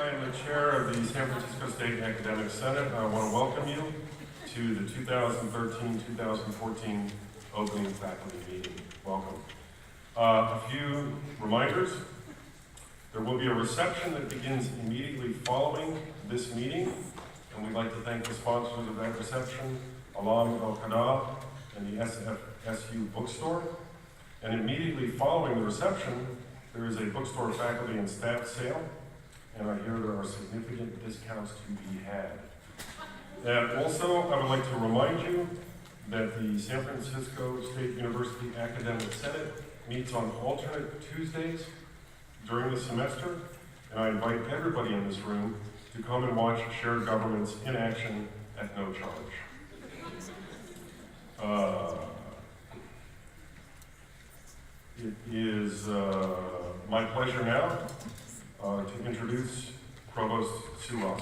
I am the chair of the San Francisco State Academic Senate. I want to welcome you to the 2013-2014 opening faculty meeting. Welcome. A few reminders. There will be a reception that begins immediately following this meeting, and we'd like to thank the sponsors of that reception, Alam El-Qada and the SFSU bookstore. And immediately following the reception, there is a bookstore faculty and staff sale, and I hear there are significant discounts to be had. Also, I would like to remind you that the San Francisco State University Academic Senate meets on alternate Tuesdays during the semester, and I invite everybody in this room to come and watch Shared Governments in action at no charge. It is my pleasure now to introduce Provost Wong.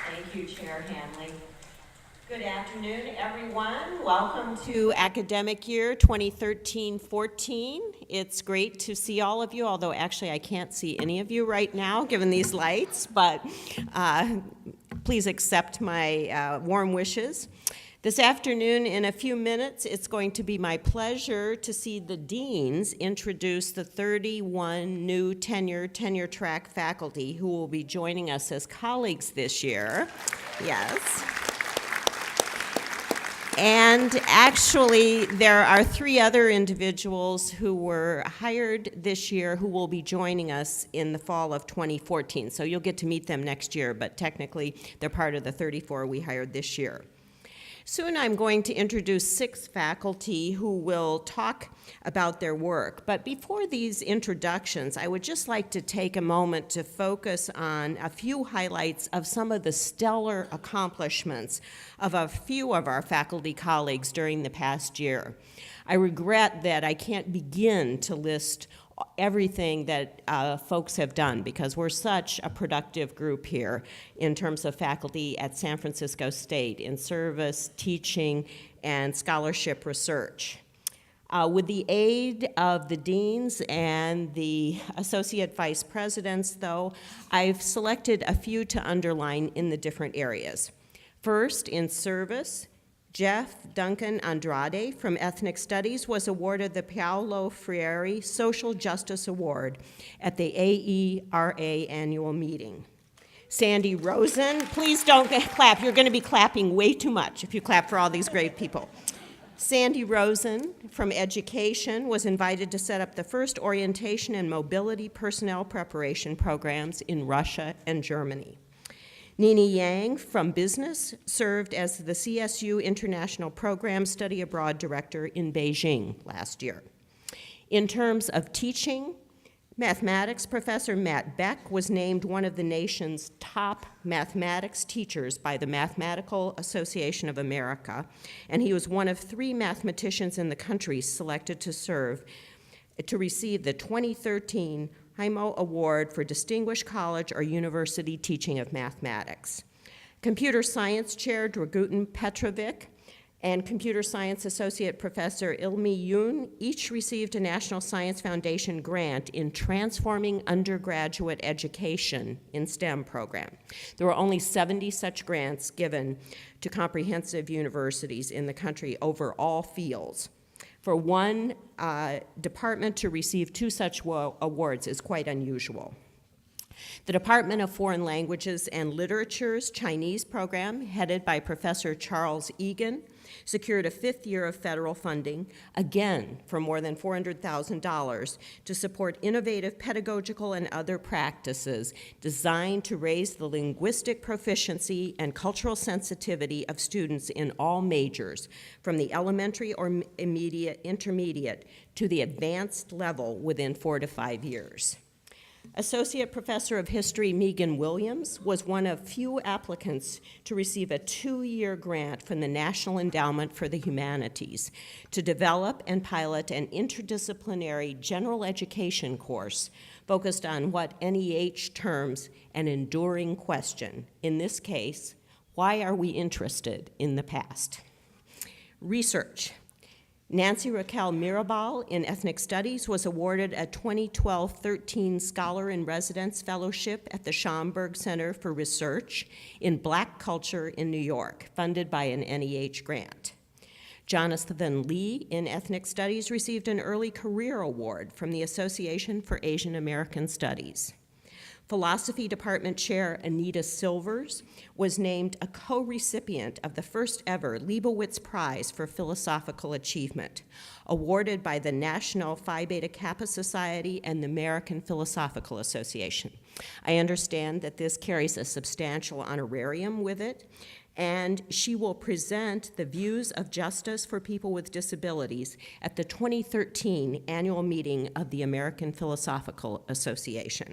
Thank you, Chair Hanley. Good afternoon, everyone. Welcome to academic year 2013-14. It's great to see all of you, although actually I can't see any of you right now, given these lights, but please accept my warm wishes. This afternoon, in a few minutes, it's going to be my pleasure to see the deans introduce the 31 new tenure track faculty who will be joining us as colleagues this year. Yes. And actually, there are 3 other individuals who were hired this year who will be joining us in the fall of 2014. So you'll get to meet them next year, but technically they're part of the 34 we hired this year. Soon I'm going to introduce 6 faculty who will talk about their work. But before these introductions, I would just like to take a moment to focus on a few highlights of some of the stellar accomplishments of a few of our faculty colleagues during the past year. I regret that I can't begin to list everything that folks have done because we're such a productive group here in terms of faculty at San Francisco State in service, teaching, and scholarship research. With the aid of the deans and the associate vice presidents, though, I've selected a few to underline in the different areas. First, in service, Jeff Duncan Andrade from Ethnic Studies was awarded the Paolo Freire Social Justice Award at the AERA annual meeting. Sandy Rosen, please don't clap. You're going to be clapping way too much if you clap for all these great people. Sandy Rosen from Education was invited to set up the first orientation and mobility personnel preparation programs in Russia and Germany. Nini Yang from Business served as the CSU International Program Study Abroad Director in Beijing last year. In terms of teaching, mathematics professor Matt Beck was named one of the nation's top mathematics teachers by the Mathematical Association of America, and he was one of 3 mathematicians in the country selected to receive the 2013 Heimo Award for Distinguished College or University Teaching of Mathematics. Computer Science Chair Dragutin Petrovic and Computer Science Associate Professor Ilmi Yoon each received a National Science Foundation grant in transforming undergraduate education in STEM program. There were only 70 such grants given to comprehensive universities in the country over all fields. For one department to receive 2 such awards is quite unusual. The Department of Foreign Languages and Literature's Chinese program, headed by Professor Charles Egan, secured a 5th year of federal funding, again for more than $400,000, to support innovative pedagogical and other practices designed to raise the linguistic proficiency and cultural sensitivity of students in all majors, from the elementary or intermediate to the advanced level within 4 to 5 years. Associate Professor of History Megan Williams was one of few applicants to receive a 2-year grant from the National Endowment for the Humanities to develop and pilot an interdisciplinary general education course focused on what NEH terms an enduring question. In this case, why are we interested in the past? Research. Nancy Raquel Mirabal in Ethnic Studies was awarded a 2012-13 Scholar in Residence Fellowship at the Schomburg Center for Research in Black Culture in New York, funded by an NEH grant. Jonathan Lee in Ethnic Studies received an Early Career Award from the Association for Asian American Studies. Philosophy Department Chair Anita Silvers was named a co-recipient of the first ever Leibowitz Prize for Philosophical Achievement, awarded by the National Phi Beta Kappa Society and the American Philosophical Association. I understand that this carries a substantial honorarium with it, and she will present the views of justice for people with disabilities at the 2013 annual meeting of the American Philosophical Association.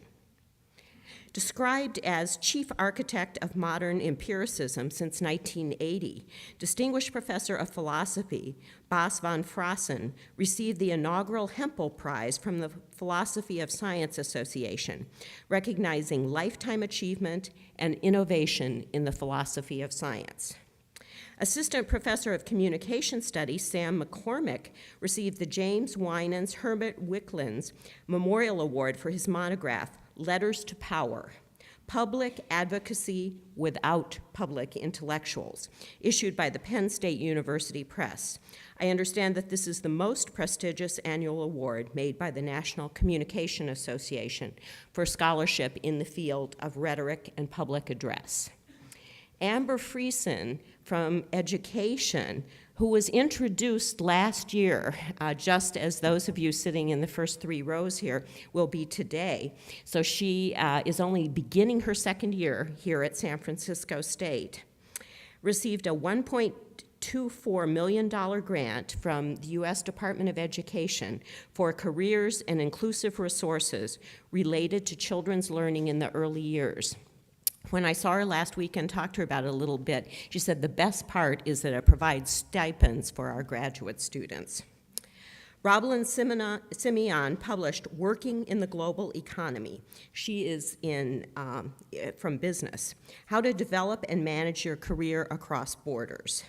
Described as chief architect of modern empiricism since 1980, distinguished professor of philosophy Bas van Frassen received the inaugural Hempel Prize from the Philosophy of Science Association, recognizing lifetime achievement and innovation in the philosophy of science. Assistant Professor of Communication Studies Sam McCormick received the James Winans Herbert Wicklins Memorial Award for his monograph, Letters to Power, Public Advocacy Without Public Intellectuals, issued by the Penn State University Press. I understand that this is the most prestigious annual award made by the National Communication Association for scholarship in the field of rhetoric and public address. Amber Friesen from Education, who was introduced last year, just as those of you sitting in the first 3 rows here will be today. So she is only beginning her second year here at San Francisco State. Received a $1.24 million grant from the U.S. Department of Education for careers and inclusive resources related to children's learning in the early years. When I saw her last week and talked to her about it a little bit, she said the best part is that it provides stipends for our graduate students. Rosalyn Simeon published Working in the Global Economy. She is from business. How to develop and manage your career across borders.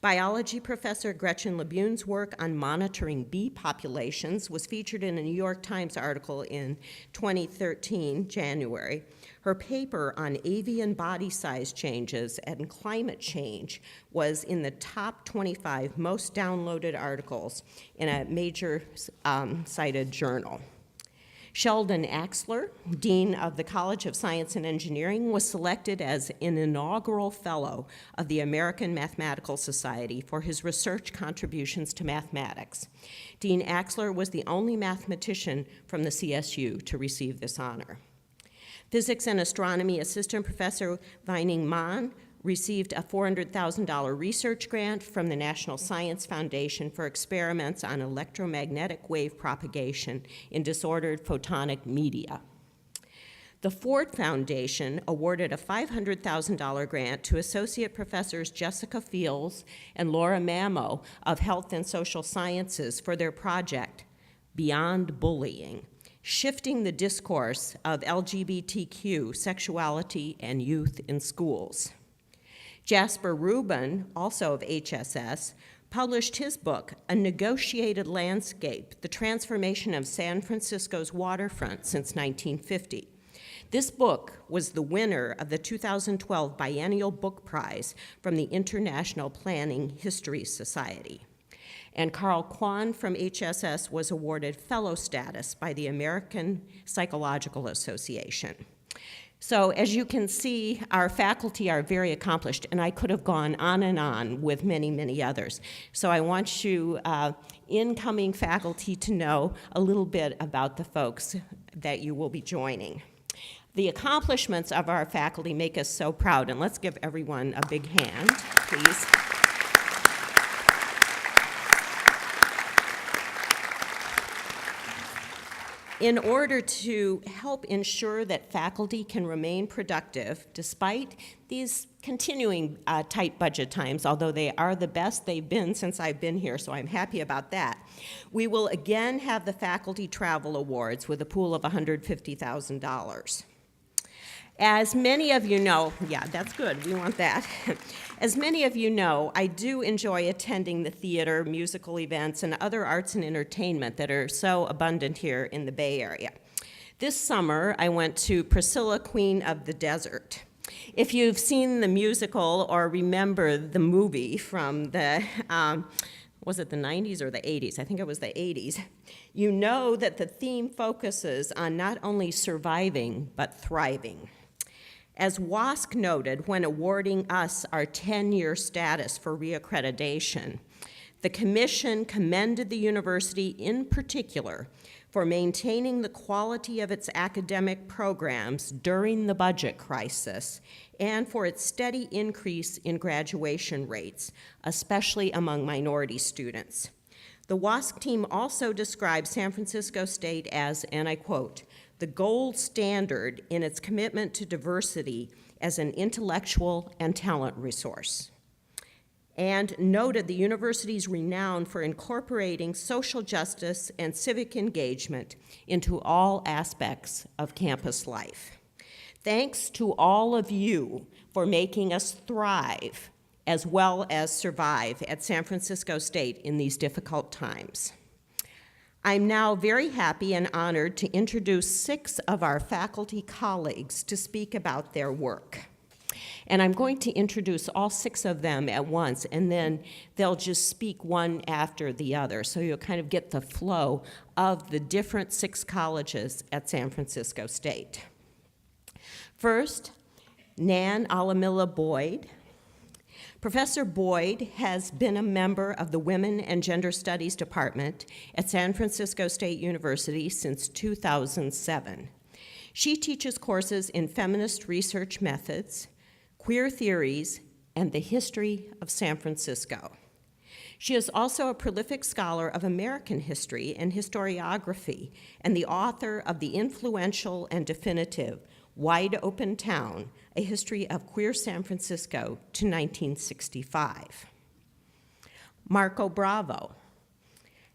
Biology professor Gretchen Lebun's work on monitoring bee populations was featured in a New York Times article in 2013, January. Her paper on avian body size changes and climate change was in the top 25 most downloaded articles in a major cited journal. Sheldon Axler, Dean of the College of Science and Engineering, was selected as an inaugural fellow of the American Mathematical Society for his research contributions to mathematics. Dean Axler was the only mathematician from the CSU to receive this honor. Physics and Astronomy Assistant Professor Vining Mann received a $400,000 research grant from the National Science Foundation for experiments on electromagnetic wave propagation in disordered photonic media. The Ford Foundation awarded a $500,000 grant to Associate Professors Jessica Fields and Laura Mamo of Health and Social Sciences for their project, Beyond Bullying, Shifting the Discourse of LGBTQ Sexuality and Youth in Schools. Jasper Rubin, also of HSS, published his book, A Negotiated Landscape, The Transformation of San Francisco's Waterfront Since 1950. This book was the winner of the 2012 Biennial Book Prize from the International Planning History Society. And Carl Kwan from HSS was awarded fellow status by the American Psychological Association. So as you can see, our faculty are very accomplished, and I could have gone on and on with many, many others. So I want you, incoming faculty, to know a little bit about the folks that you will be joining. The accomplishments of our faculty make us so proud, and let's give everyone a big hand, please. In order to help ensure that faculty can remain productive despite these continuing tight budget times, although they are the best they've been since I've been here, so I'm happy about that, we will again have the Faculty Travel Awards with a pool of $150,000. As many of you know, yeah, that's good, we want that. As many of you know, I do enjoy attending the theater, musical events, and other arts and entertainment that are so abundant here in the Bay Area. This summer, I went to Priscilla, Queen of the Desert. If you've seen the musical or remember the movie from the, was it the 90s or the 80s? I think it was the 80s. You know that the theme focuses on not only surviving, but thriving. As WASC noted when awarding us our 10-year status for reaccreditation, the commission commended the university in particular for maintaining the quality of its academic programs during the budget crisis and for its steady increase in graduation rates, especially among minority students. The WASC team also described San Francisco State as, and I quote, the gold standard in its commitment to diversity as an intellectual and talent resource, and noted the university's renown for incorporating social justice and civic engagement into all aspects of campus life. Thanks to all of you for making us thrive as well as survive at San Francisco State in these difficult times. I'm now very happy and honored to introduce 6 of our faculty colleagues to speak about their work. And I'm going to introduce all 6 of them at once, and then they'll just speak one after the other, so you'll kind of get the flow of the different 6 colleges at San Francisco State. First, Nan Alamilla Boyd. Professor Boyd has been a member of the Women and Gender Studies Department at San Francisco State University since 2007. She teaches courses in feminist research methods, queer theories, and the history of San Francisco. She is also a prolific scholar of American history and historiography and the author of the influential and definitive Wide Open Town, A History of Queer San Francisco to 1965. Marco Bravo,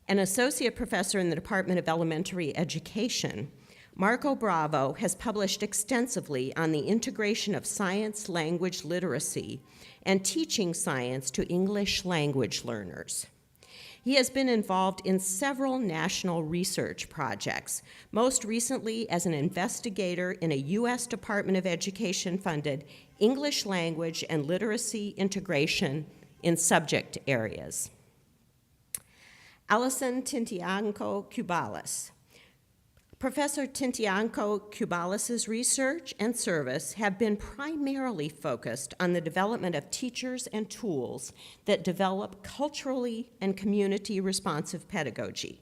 an associate professor in the Department of Elementary Education, Marco Bravo has published extensively on the integration of science language literacy and teaching science to English language learners. He has been involved in several national research projects, most recently as an investigator in a U.S. Department of Education-funded English language and literacy integration in subject areas. Alison Tintianco-Cubalis. Professor Tintianco-Cubalis' research and service have been primarily focused on the development of teachers and tools that develop culturally and community-responsive pedagogy.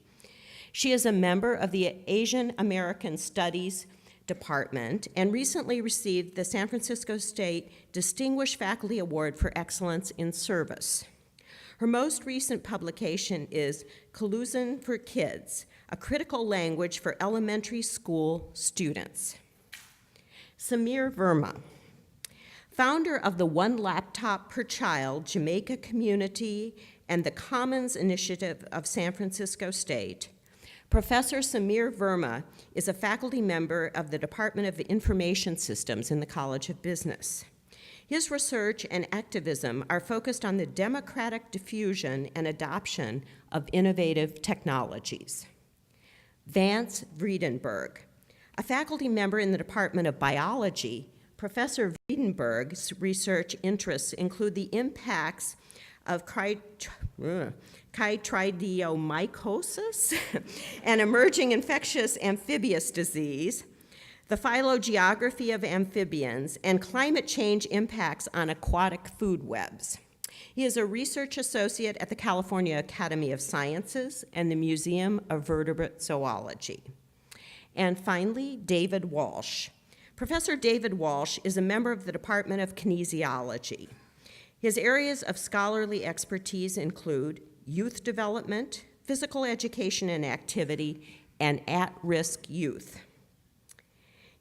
She is a member of the Asian American Studies Department and recently received the San Francisco State Distinguished Faculty Award for Excellence in Service. Her most recent publication is Kaluzan for Kids, a critical language for elementary school students. Samir Verma, founder of the One Laptop Per Child Jamaica Community and the Commons Initiative of San Francisco State, Professor Samir Verma is a faculty member of the Department of Information Systems in the College of Business. His research and activism are focused on the democratic diffusion and adoption of innovative technologies. Vance Vredenberg, a faculty member in the Department of Biology, Professor Vredenberg's research interests include the impacts of chytridiomycosis, an emerging infectious amphibious disease, the phylogeography of amphibians, and climate change impacts on aquatic food webs. He is a research associate at the California Academy of Sciences and the Museum of Vertebrate Zoology. And finally, David Walsh. Professor David Walsh is a member of the Department of Kinesiology. His areas of scholarly expertise include youth development, physical education and activity, and at-risk youth.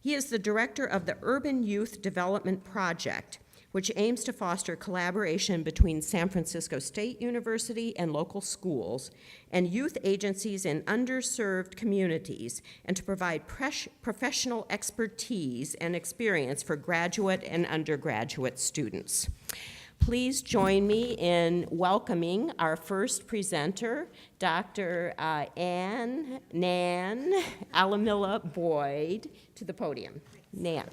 He is the director of the Urban Youth Development Project, which aims to foster collaboration between San Francisco State University and local schools and youth agencies in underserved communities, and to provide professional expertise and experience for graduate and undergraduate students. Please join me in welcoming our first presenter, Dr. Nan Alamilla Boyd, to the podium. Nan.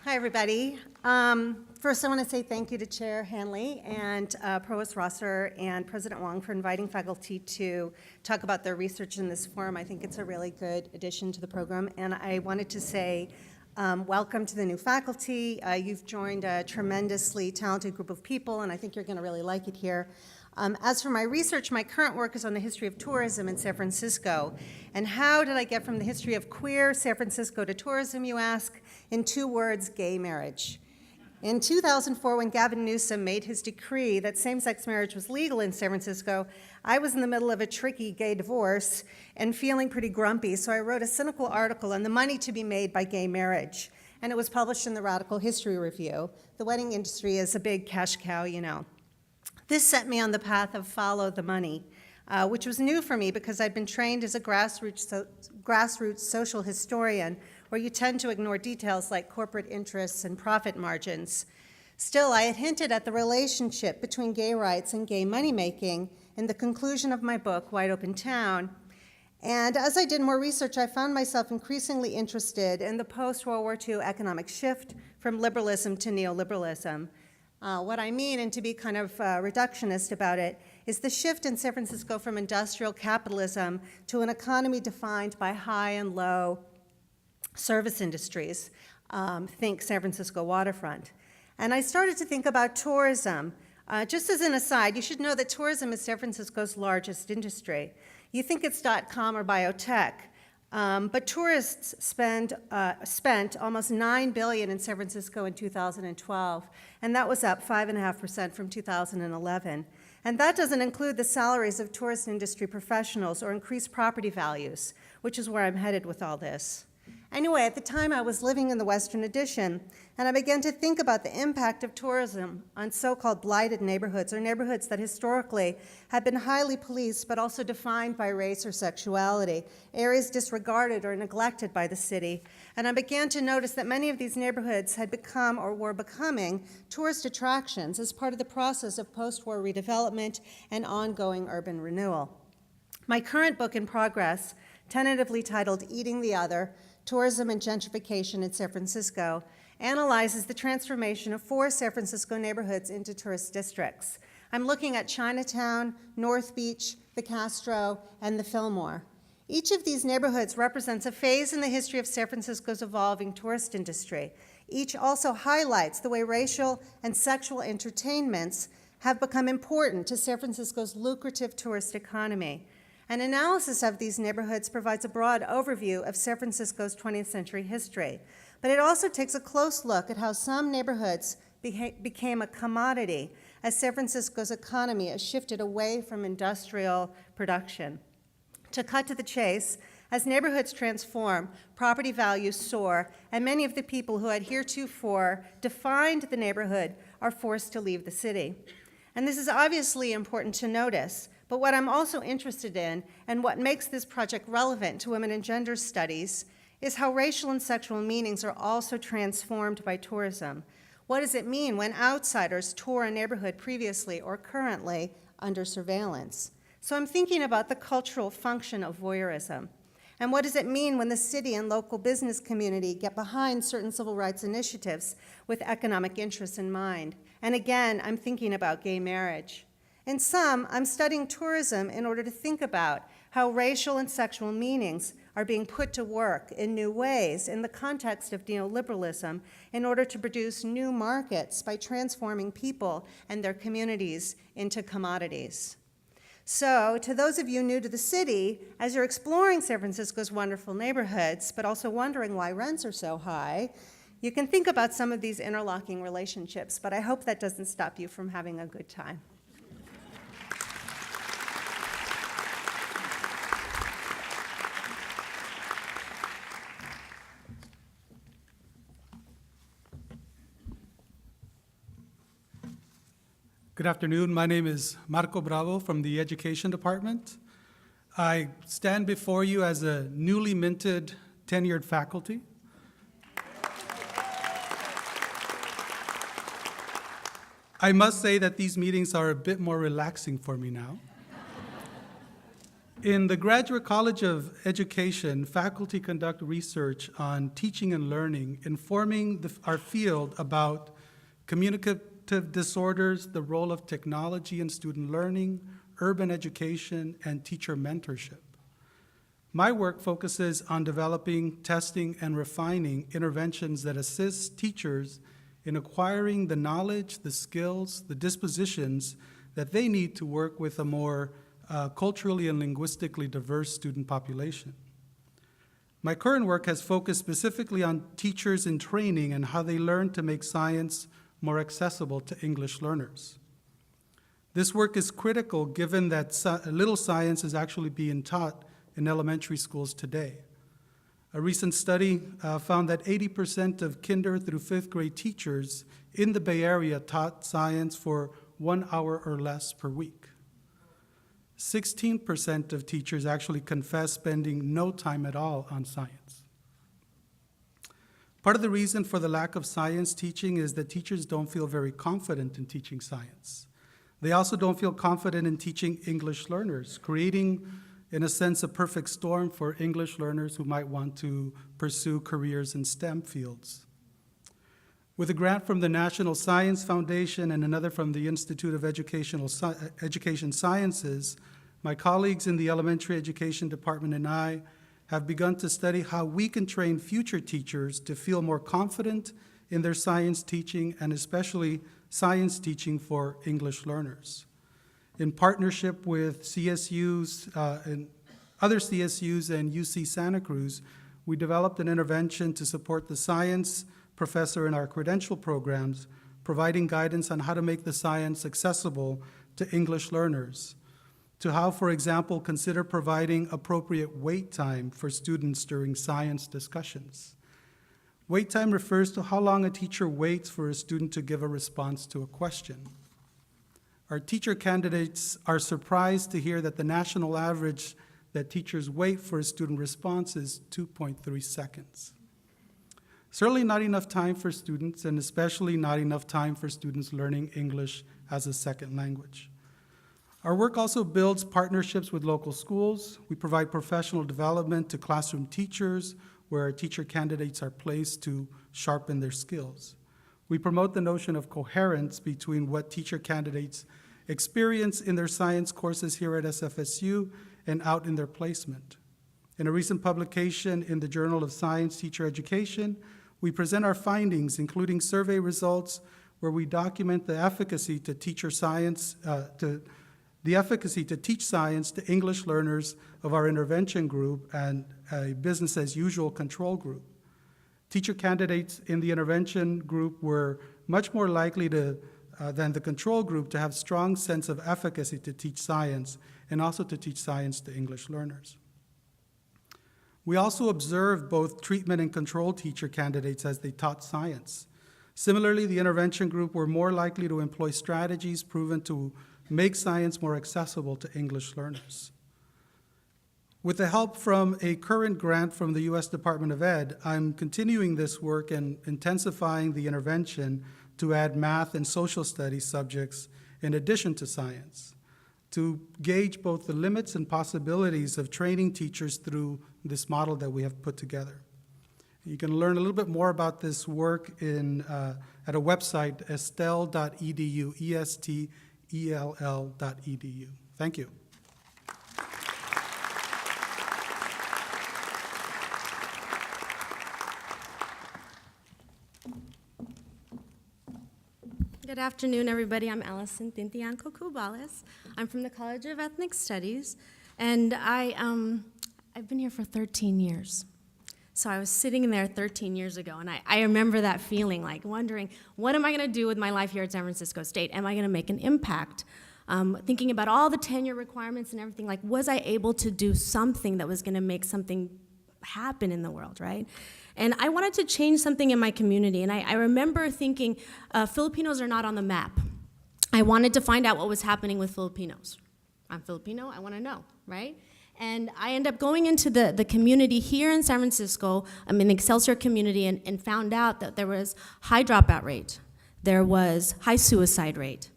Hi, everybody. First, I want to say thank you to Chair Hanley and Provost Rosser and President Wong for inviting faculty to talk about their research in this forum. I think it's a really good addition to the program. And I wanted to say welcome to the new faculty. You've joined a tremendously talented group of people, and I think you're going to really like it here. As for my research, my current work is on the history of tourism in San Francisco. And how did I get from the history of queer San Francisco to tourism, you ask? In 2 words, gay marriage. In 2004, when Gavin Newsom made his decree that same-sex marriage was legal in San Francisco, I was in the middle of a tricky gay divorce and feeling pretty grumpy, so I wrote a cynical article on the money to be made by gay marriage. And it was published in the Radical History Review. The wedding industry is a big cash cow, you know. This set me on the path of follow the money, which was new for me because I'd been trained as a grassroots social historian, where you tend to ignore details like corporate interests and profit margins. Still, I had hinted at the relationship between gay rights and gay money-making in the conclusion of my book, Wide Open Town. And as I did more research, I found myself increasingly interested in the post-World War II economic shift from liberalism to neoliberalism. What I mean, and to be kind of reductionist about it, is the shift in San Francisco from industrial capitalism to an economy defined by high and low service industries. Think San Francisco waterfront. And I started to think about tourism. Just as an aside, you should know that tourism is San Francisco's largest industry. You think it's .com or biotech, but tourists spent almost $9 billion in San Francisco in 2012, and that was up 5.5% from 2011. And that doesn't include the salaries of tourist industry professionals or increased property values, which is where I'm headed with all this. Anyway, at the time I was living in the Western Addition, and I began to think about the impact of tourism on so-called blighted neighborhoods, or neighborhoods that historically had been highly policed but also defined by race or sexuality, areas disregarded or neglected by the city. And I began to notice that many of these neighborhoods had become or were becoming tourist attractions as part of the process of post-war redevelopment and ongoing urban renewal. My current book in progress, tentatively titled Eating the Other, Tourism and Gentrification in San Francisco, analyzes the transformation of 4 San Francisco neighborhoods into tourist districts. I'm looking at Chinatown, North Beach, the Castro, and the Fillmore. Each of these neighborhoods represents a phase in the history of San Francisco's evolving tourist industry. Each also highlights the way racial and sexual entertainments have become important to San Francisco's lucrative tourist economy. An analysis of these neighborhoods provides a broad overview of San Francisco's 20th century history, but it also takes a close look at how some neighborhoods became a commodity as San Francisco's economy has shifted away from industrial production. To cut to the chase, as neighborhoods transform, property values soar, and many of the people who had heretofore defined the neighborhood are forced to leave the city. And this is obviously important to notice. But what I'm also interested in, and what makes this project relevant to women and gender studies, is how racial and sexual meanings are also transformed by tourism. What does it mean when outsiders tour a neighborhood previously or currently under surveillance? So I'm thinking about the cultural function of voyeurism. And what does it mean when the city and local business community get behind certain civil rights initiatives with economic interests in mind? And again, I'm thinking about gay marriage. In sum, I'm studying tourism in order to think about how racial and sexual meanings are being put to work in new ways in the context of neoliberalism in order to produce new markets by transforming people and their communities into commodities. So, to those of you new to the city, as you're exploring San Francisco's wonderful neighborhoods, but also wondering why rents are so high, you can think about some of these interlocking relationships, but I hope that doesn't stop you from having a good time. Good afternoon. My name is Marco Bravo from the Education Department. I stand before you as a newly minted tenured faculty. I must say that these meetings are a bit more relaxing for me now. In the Graduate College of Education, faculty conduct research on teaching and learning, informing our field about communicative disorders, the role of technology in student learning, urban education, and teacher mentorship. My work focuses on developing, testing, and refining interventions that assist teachers in acquiring the knowledge, the skills, the dispositions that they need to work with a more culturally and linguistically diverse student population. My current work has focused specifically on teachers in training and how they learn to make science more accessible to English learners. This work is critical given that little science is actually being taught in elementary schools today. A recent study found that 80% of kinder through fifth grade teachers in the Bay Area taught science for 1 hour or less per week. 16% of teachers actually confess spending no time at all on science. Part of the reason for the lack of science teaching is that teachers don't feel very confident in teaching science. They also don't feel confident in teaching English learners, creating, in a sense, a perfect storm for English learners who might want to pursue careers in STEM fields. With a grant from the National Science Foundation and another from the Institute of Education Sciences, my colleagues in the Elementary Education Department and I have begun to study how we can train future teachers to feel more confident in their science teaching, and especially science teaching for English learners. In partnership with CSUs and other CSUs and UC Santa Cruz, we developed an intervention to support the science professor in our credential programs, providing guidance on how to make the science accessible to English learners, to how, for example, consider providing appropriate wait time for students during science discussions. Wait time refers to how long a teacher waits for a student to give a response to a question. Our teacher candidates are surprised to hear that the national average that teachers wait for a student response is 2.3 seconds. Certainly not enough time for students, and especially not enough time for students learning English as a second language. Our work also builds partnerships with local schools. We provide professional development to classroom teachers, where our teacher candidates are placed to sharpen their skills. We promote the notion of coherence between what teacher candidates experience in their science courses here at SFSU and out in their placement. In a recent publication in the Journal of Science Teacher Education, we present our findings, including survey results, where we document the efficacy to teach science to English learners of our intervention group and a business as usual control group. Teacher candidates in the intervention group were much more likely than the control group to have strong sense of efficacy to teach science and also to teach science to English learners. We also observed both treatment and control teacher candidates as they taught science. Similarly, the intervention group were more likely to employ strategies proven to make science more accessible to English learners. With the help from a current grant from the U.S. Department of Ed, I'm continuing this work and intensifying the intervention to add math and social studies subjects in addition to science, to gauge both the limits and possibilities of training teachers through this model that we have put together. You can learn a little bit more about this work at a website, estell.edu, estell.edu. Thank you. Good afternoon, everybody. I'm Allison Tintianco Cubales. I'm from the College of Ethnic Studies, and I've been here for 13 years. So I was sitting in there 13 years ago, and I remember that feeling, like wondering, what am I going to do with my life here at San Francisco State? Am I going to make an impact? Thinking about all the tenure requirements and everything, like, was I able to do something that was going to make something happen in the world, right? And I wanted to change something in my community, and I remember thinking, Filipinos are not on the map. I wanted to find out what was happening with Filipinos. I'm Filipino, I want to know, right? And I ended up going into the community here in San Francisco, in the Excelsior community, and found out that there was high dropout rate, there was high suicide rate,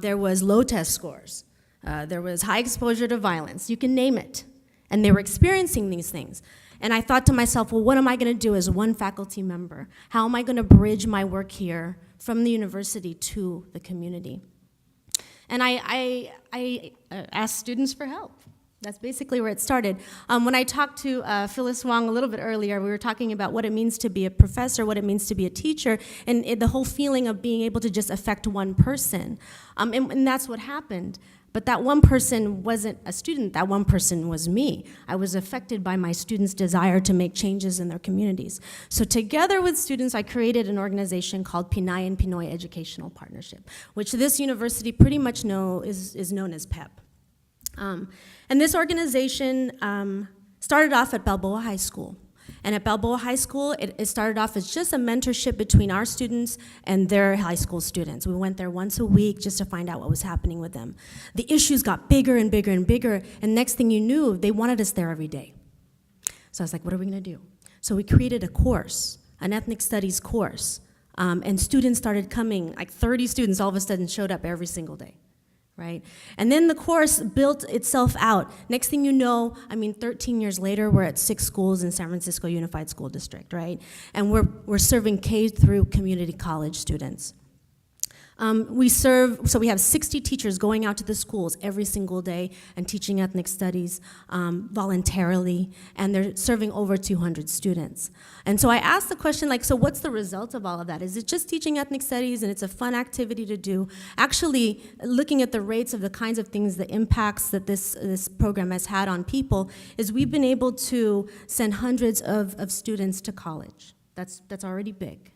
there was low test scores, there was high exposure to violence, you can name it. And they were experiencing these things. And I thought to myself, well, what am I going to do as one faculty member? How am I going to bridge my work here from the university to the community? And I asked students for help. That's basically where it started. When I talked to Phyllis Wong a little bit earlier, we were talking about what it means to be a professor, what it means to be a teacher, and the whole feeling of being able to just affect one person. And that's what happened. But that one person wasn't a student, that one person was me. I was affected by my students' desire to make changes in their communities. So together with students, I created an organization called Pinay and Pinoy Educational Partnership, which this university pretty much is known as PEP. And this organization started off at Balboa High School. And at Balboa High School, it started off as just a mentorship between our students and their high school students. We went there once a week just to find out what was happening with them. The issues got bigger and bigger and bigger, and next thing you knew, they wanted us there every day. So I was like, what are we gonna do? So we created a course, an ethnic studies course, and students started coming, like 30 students all of a sudden showed up every single day. Right? And then the course built itself out. Next thing you know, 13 years later, we're at 6 schools in San Francisco Unified School District, right? And we're serving K through community college students. We have 60 teachers going out to the schools every single day and teaching ethnic studies voluntarily, and they're serving over 200 students. And so I asked the question, so what's the result of all of that? Is it just teaching ethnic studies and it's a fun activity to do? Actually, looking at the rates of the kinds of things, the impacts that this program has had on people, is we've been able to send hundreds of students to college. That's already big.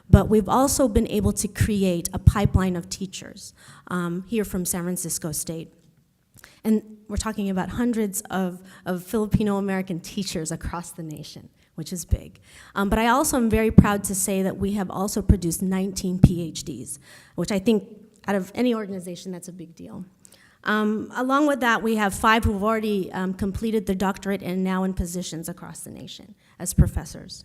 But we've also been able to create a pipeline of teachers here from San Francisco State. And we're talking about hundreds of Filipino-American teachers across the nation, which is big. But I also am very proud to say that we have also produced 19 PhDs, which I think out of any organization, that's a big deal. Along with that, we have 5 who've already completed their doctorate and now in positions across the nation as professors.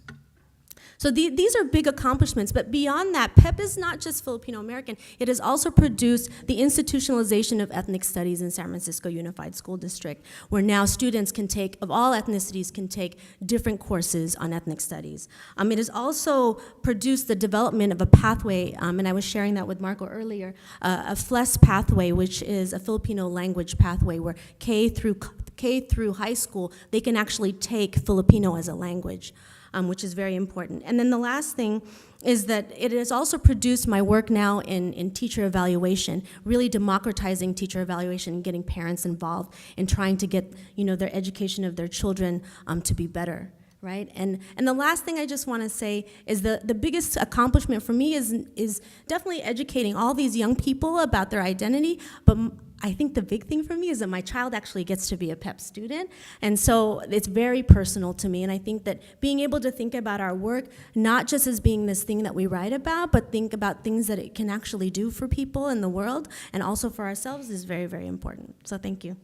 So these are big accomplishments, but beyond that, PEP is not just Filipino-American. It has also produced the institutionalization of ethnic studies in San Francisco Unified School District, where now students of all ethnicities can take different courses on ethnic studies. It has also produced the development of a pathway, and I was sharing that with Marco earlier, a FLES pathway, which is a Filipino language pathway where K through high school, they can actually take Filipino as a language. Which is very important. And then the last thing is that it has also produced my work now in teacher evaluation, really democratizing teacher evaluation and getting parents involved in trying to get their education of their children to be better. Right? And the last thing I just want to say is the biggest accomplishment for me is definitely educating all these young people about their identity, but I think the big thing for me is that my child actually gets to be a PEP student, and so it's very personal to me, and I think that being able to think about our work not just as being this thing that we write about, but think about things that it can actually do for people in the world and also for ourselves is very, very important. So thank you.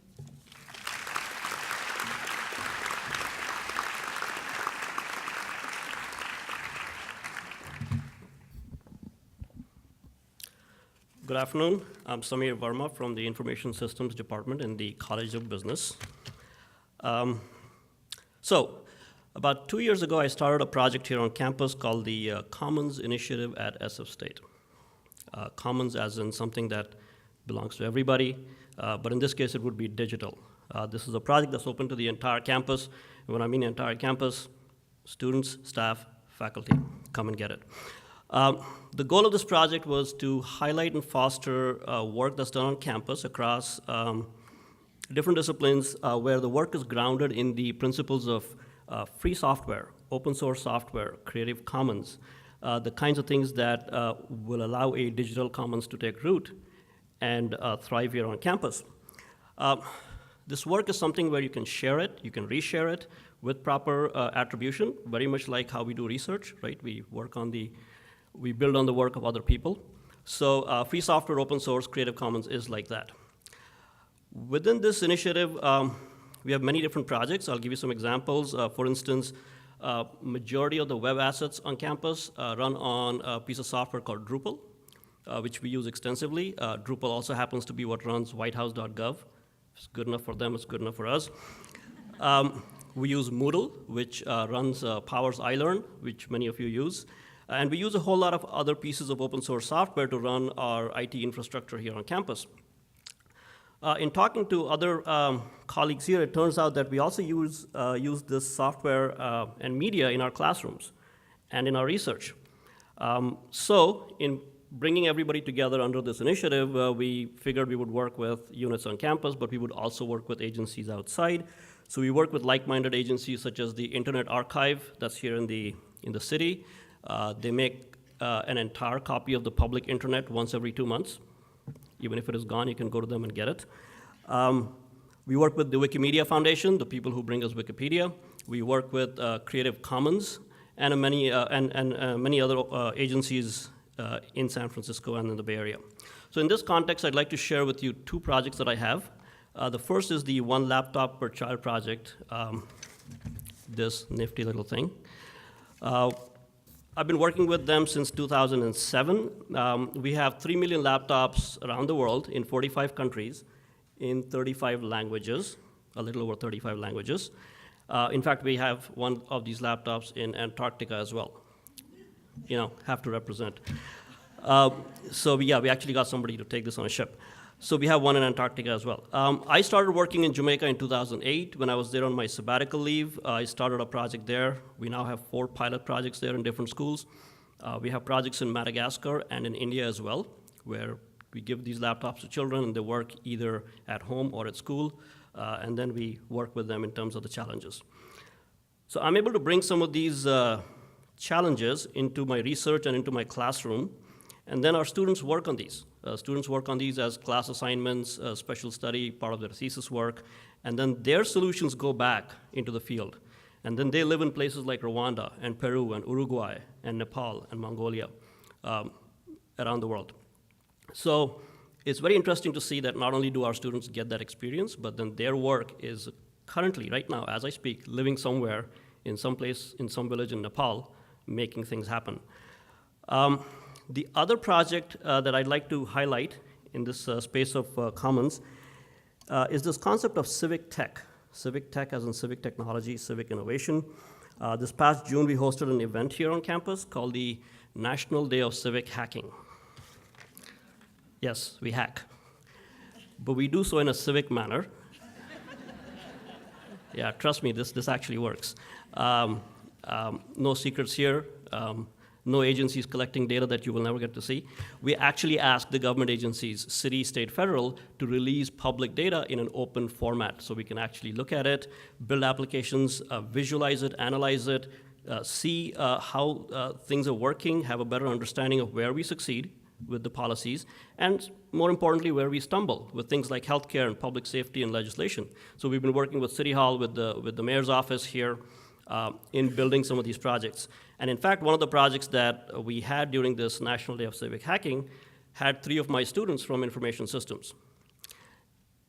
Good afternoon. I'm Samir Verma from the Information Systems Department in the College of Business. So, about 2 years ago, I started a project here on campus called the Commons Initiative at SF State. Commons as in something that belongs to everybody, but in this case, it would be digital. This is a project that's open to the entire campus. And when I mean entire campus, students, staff, faculty, come and get it. The goal of this project was to highlight and foster work that's done on campus across different disciplines where the work is grounded in the principles of free software, open source software, Creative Commons, the kinds of things that will allow a digital commons to take root and thrive here on campus. This work is something where you can share it, you can reshare it with proper attribution, very much like how we do research, right? We build on the work of other people. So free software, open source, Creative Commons is like that. Within this initiative, we have many different projects. I'll give you some examples. For instance, majority of the web assets on campus run on a piece of software called Drupal, which we use extensively. Drupal also happens to be what runs whitehouse.gov. It's good enough for them, it's good enough for us. We use Moodle, which powers iLearn, which many of you use. And we use a whole lot of other pieces of open source software to run our IT infrastructure here on campus. In talking to other colleagues here, it turns out that we also use this software and media in our classrooms and in our research. So in bringing everybody together under this initiative, we figured we would work with units on campus, but we would also work with agencies outside. So we work with like-minded agencies such as the Internet Archive that's here in the city. They make an entire copy of the public internet once every 2 months. Even if it is gone, you can go to them and get it. We work with the Wikimedia Foundation, the people who bring us Wikipedia. We work with Creative Commons and many other agencies in San Francisco and in the Bay Area. So in this context, I'd like to share with you 2 projects that I have. The first is the One Laptop Per Child project, this nifty little thing. I've been working with them since 2007. We have 3 million laptops around the world in 45 countries in 35 languages, a little over 35 languages. In fact, we have one of these laptops in Antarctica as well. You know, have to represent. We actually got somebody to take this on a ship. So we have one in Antarctica as well. I started working in Jamaica in 2008. When I was there on my sabbatical leave, I started a project there. We now have 4 pilot projects there in different schools. We have projects in Madagascar and in India as well, where we give these laptops to children and they work either at home or at school, and then we work with them in terms of the challenges. So I'm able to bring some of these challenges into my research and into my classroom, and then our students work on these. Students work on these as class assignments, special study, part of their thesis work, and then their solutions go back into the field. And then they live in places like Rwanda and Peru and Uruguay and Nepal and Mongolia around the world. So it's very interesting to see that not only do our students get that experience, but then their work is currently, right now, as I speak, living somewhere in some place, in some village in Nepal, making things happen. The other project that I'd like to highlight in this space of commons is this concept of civic tech. Civic tech as in civic technology, civic innovation. This past June, we hosted an event here on campus called the National Day of Civic Hacking. Yes, we hack, but we do so in a civic manner. Yeah, trust me, this actually works. No secrets here. No agencies collecting data that you will never get to see. We actually ask the government agencies, city, state, federal, to release public data in an open format so we can actually look at it, build applications, visualize it, analyze it, see how things are working, have a better understanding of where we succeed with the policies, and more importantly, where we stumble with things like healthcare and public safety and legislation. So we've been working with City Hall, with the mayor's office here, in building some of these projects. And in fact, one of the projects that we had during this National Day of Civic Hacking had 3 of my students from information systems.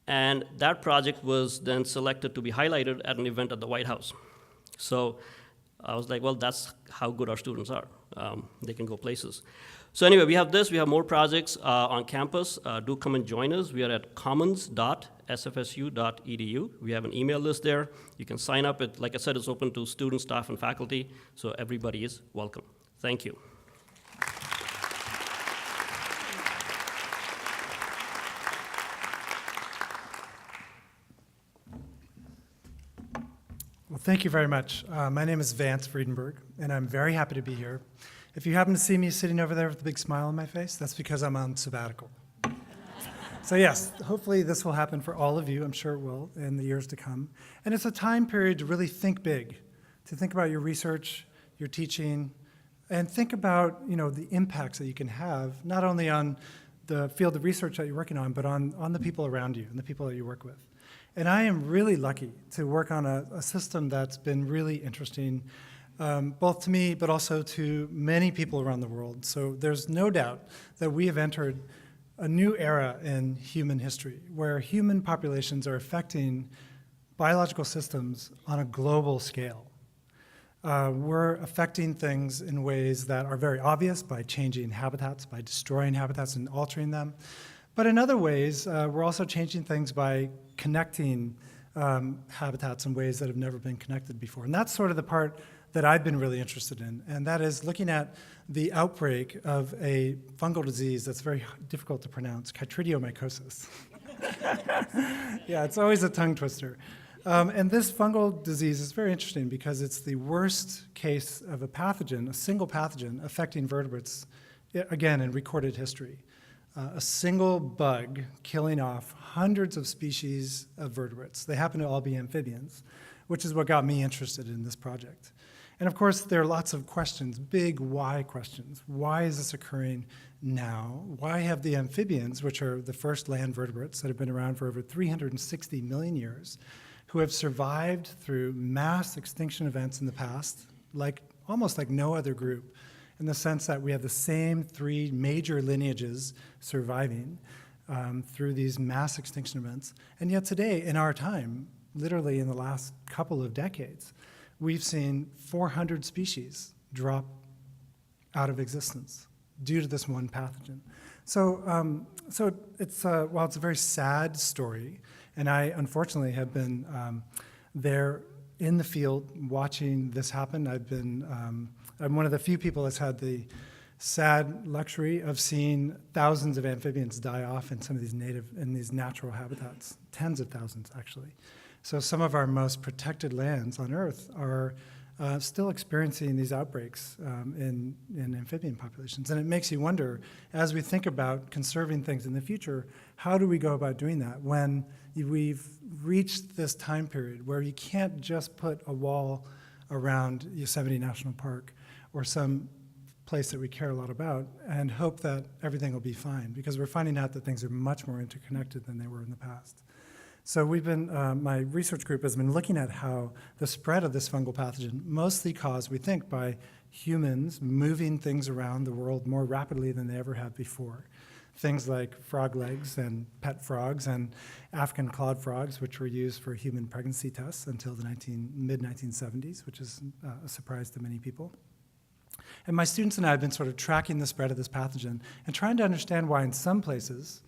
And that project was then selected to be highlighted at an event at the White House. So I was like, well, that's how good our students are. They can go places. So anyway, we have this, we have more projects on campus. Do come and join us. We are at commons.sfsu.edu. We have an email list there. You can sign up. Like I said, it's open to students, staff, and faculty, so everybody is welcome. Thank you. Well, thank you very much. My name is Vance Friedenberg, and I'm very happy to be here. If you happen to see me sitting over there with a big smile on my face, that's because I'm on sabbatical. So yes, hopefully this will happen for all of you. I'm sure it will in the years to come. And it's a time period to really think big, to think about your research, your teaching, and think about, the impacts that you can have, not only on the field of research that you're working on, but on the people around you and the people that you work with. And I am really lucky to work on a system that's been really interesting. both to me but also to many people around the world. So there's no doubt that we have entered a new era in human history where human populations are affecting biological systems on a global scale. We're affecting things in ways that are very obvious by changing habitats, by destroying habitats and altering them. But in other ways, we're also changing things by connecting habitats in ways that have never been connected before. And that's sort of the part that I've been really interested in, and that is looking at the outbreak of a fungal disease that's very difficult to pronounce, chytridiomycosis. Yeah, it's always a tongue twister. And this fungal disease is very interesting because it's the worst case of a pathogen, a single pathogen, affecting vertebrates, again, in recorded history. A single bug killing off hundreds of species of vertebrates. They happen to all be amphibians, which is what got me interested in this project. And of course, there are lots of questions, big why questions. Why is this occurring now? Why have the amphibians, which are the first land vertebrates that have been around for over 360 million years, who have survived through mass extinction events in the past, almost like no other group, in the sense that we have the same three major lineages surviving through these mass extinction events. And yet today, in our time, literally in the last couple of decades, we've seen 400 species drop out of existence due to this one pathogen. So, while it's a very sad story, and I unfortunately have been there in the field watching this happen. I'm one of the few people that's had the sad luxury of seeing thousands of amphibians die off in some of these natural habitats, tens of thousands actually. So some of our most protected lands on Earth are still experiencing these outbreaks in amphibian populations. And it makes you wonder, as we think about conserving things in the future, how do we go about doing that when we've reached this time period where you can't just put a wall around Yosemite National Park or some place that we care a lot about and hope that everything will be fine, because we're finding out that things are much more interconnected than they were in the past. So my research group has been looking at how the spread of this fungal pathogen, mostly caused, we think, by humans moving things around the world more rapidly than they ever have before. Things like frog legs and pet frogs and African clawed frogs, which were used for human pregnancy tests until the mid-1970s, which is a surprise to many people. And my students and I have been sort of tracking the spread of this pathogen and trying to understand why in some places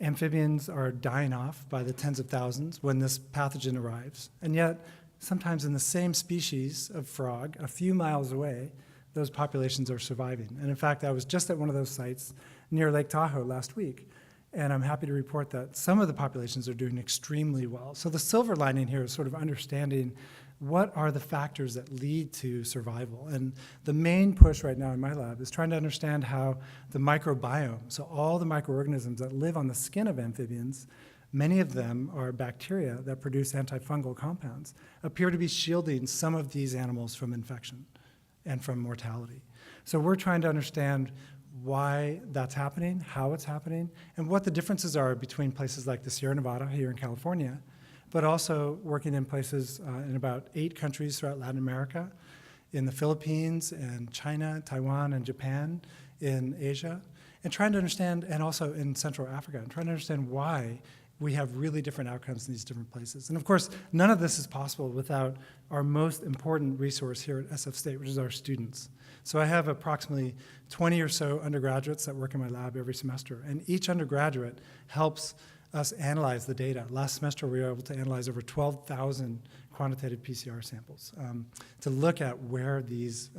amphibians are dying off by the tens of thousands when this pathogen arrives. And yet, sometimes in the same species of frog, a few miles away, those populations are surviving. And in fact, I was just at one of those sites near Lake Tahoe last week, and I'm happy to report that some of the populations are doing extremely well. So the silver lining here is sort of understanding what are the factors that lead to survival. And the main push right now in my lab is trying to understand how the microbiome, so all the microorganisms that live on the skin of amphibians, many of them are bacteria that produce antifungal compounds, appear to be shielding some of these animals from infection and from mortality. So we're trying to understand why that's happening, how it's happening, and what the differences are between places like the Sierra Nevada here in California, but also working in places in about 8 countries throughout Latin America, in the Philippines and China, Taiwan, and Japan, in Asia, and trying to understand, and also in Central Africa, and trying to understand why we have really different outcomes in these different places. And of course, none of this is possible without our most important resource here at SF State, which is our students. So I have approximately 20 or so undergraduates that work in my lab every semester, and each undergraduate helps us analyze the data. Last semester, we were able to analyze over 12,000 quantitative PCR samples to look at where these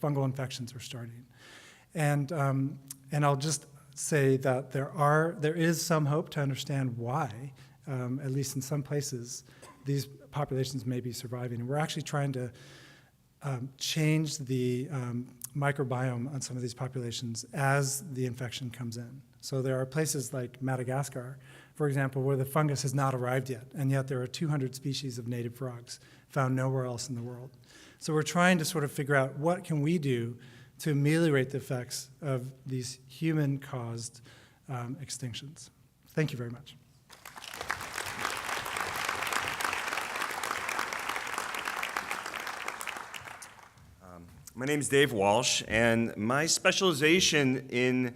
fungal infections are starting. And I'll just say that there is some hope to understand why, at least in some places, these populations may be surviving. And we're actually trying to change the microbiome on some of these populations as the infection comes in. So there are places like Madagascar, for example, where the fungus has not arrived yet, and yet there are 200 species of native frogs found nowhere else in the world. So we're trying to sort of figure out what can we do to ameliorate the effects of these human-caused extinctions. Thank you very much. My name is Dave Walsh, and my specialization in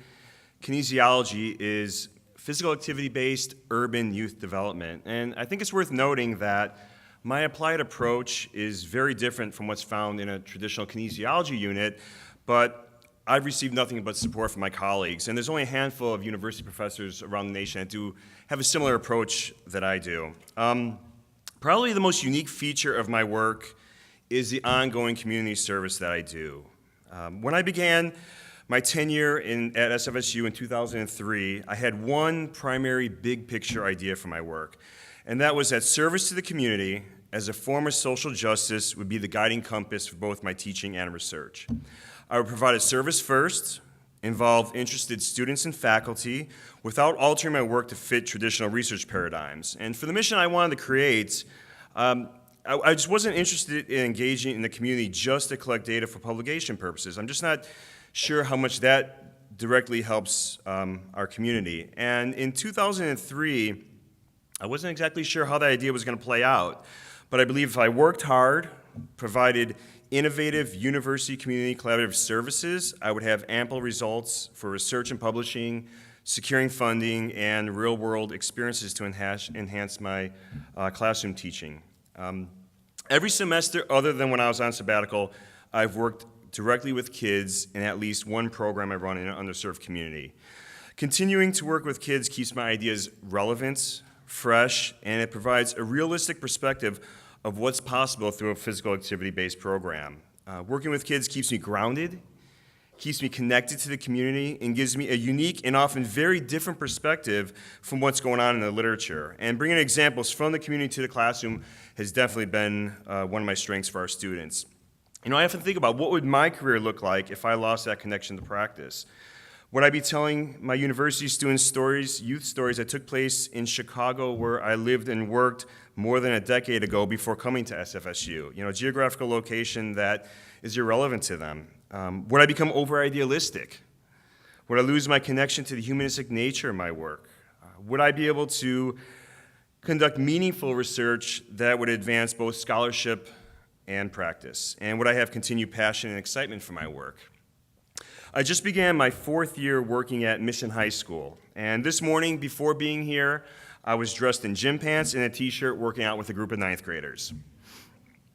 kinesiology is physical activity-based urban youth development. And I think it's worth noting that my applied approach is very different from what's found in a traditional kinesiology unit, but I've received nothing but support from my colleagues. And there's only a handful of university professors around the nation that do have a similar approach that I do. Probably the most unique feature of my work is the ongoing community service that I do. When I began my tenure at SFSU in 2003, I had one primary big picture idea for my work, and that was that service to the community as a form of social justice would be the guiding compass for both my teaching and research. I would provide a service first, involve interested students and faculty, without altering my work to fit traditional research paradigms. And for the mission I wanted to create, I just wasn't interested in engaging in the community just to collect data for publication purposes. I'm just not sure how much that directly helps our community. And in 2003, I wasn't exactly sure how that idea was going to play out, but I believe if I worked hard, provided innovative university community collaborative services, I would have ample results for research and publishing, securing funding, and real-world experiences to enhance my classroom teaching. Every semester, other than when I was on sabbatical, I've worked directly with kids in at least one program I run in an underserved community. Continuing to work with kids keeps my ideas relevant, fresh, and it provides a realistic perspective of what's possible through a physical activity-based program. Working with kids keeps me grounded, keeps me connected to the community, and gives me a unique and often very different perspective from what's going on in the literature. And bringing examples from the community to the classroom has definitely been one of my strengths for our students. You know, I often think about what would my career look like if I lost that connection to practice. Would I be telling my university students stories, youth stories that took place in Chicago where I lived and worked more than a decade ago before coming to SFSU? You know, a geographical location that is irrelevant to them. Would I become over-idealistic? Would I lose my connection to the humanistic nature of my work? Would I be able to conduct meaningful research that would advance both scholarship and practice? And would I have continued passion and excitement for my work? I just began my 4th year working at Mission High School, and this morning, before being here, I was dressed in gym pants and a t-shirt working out with a group of 9th graders.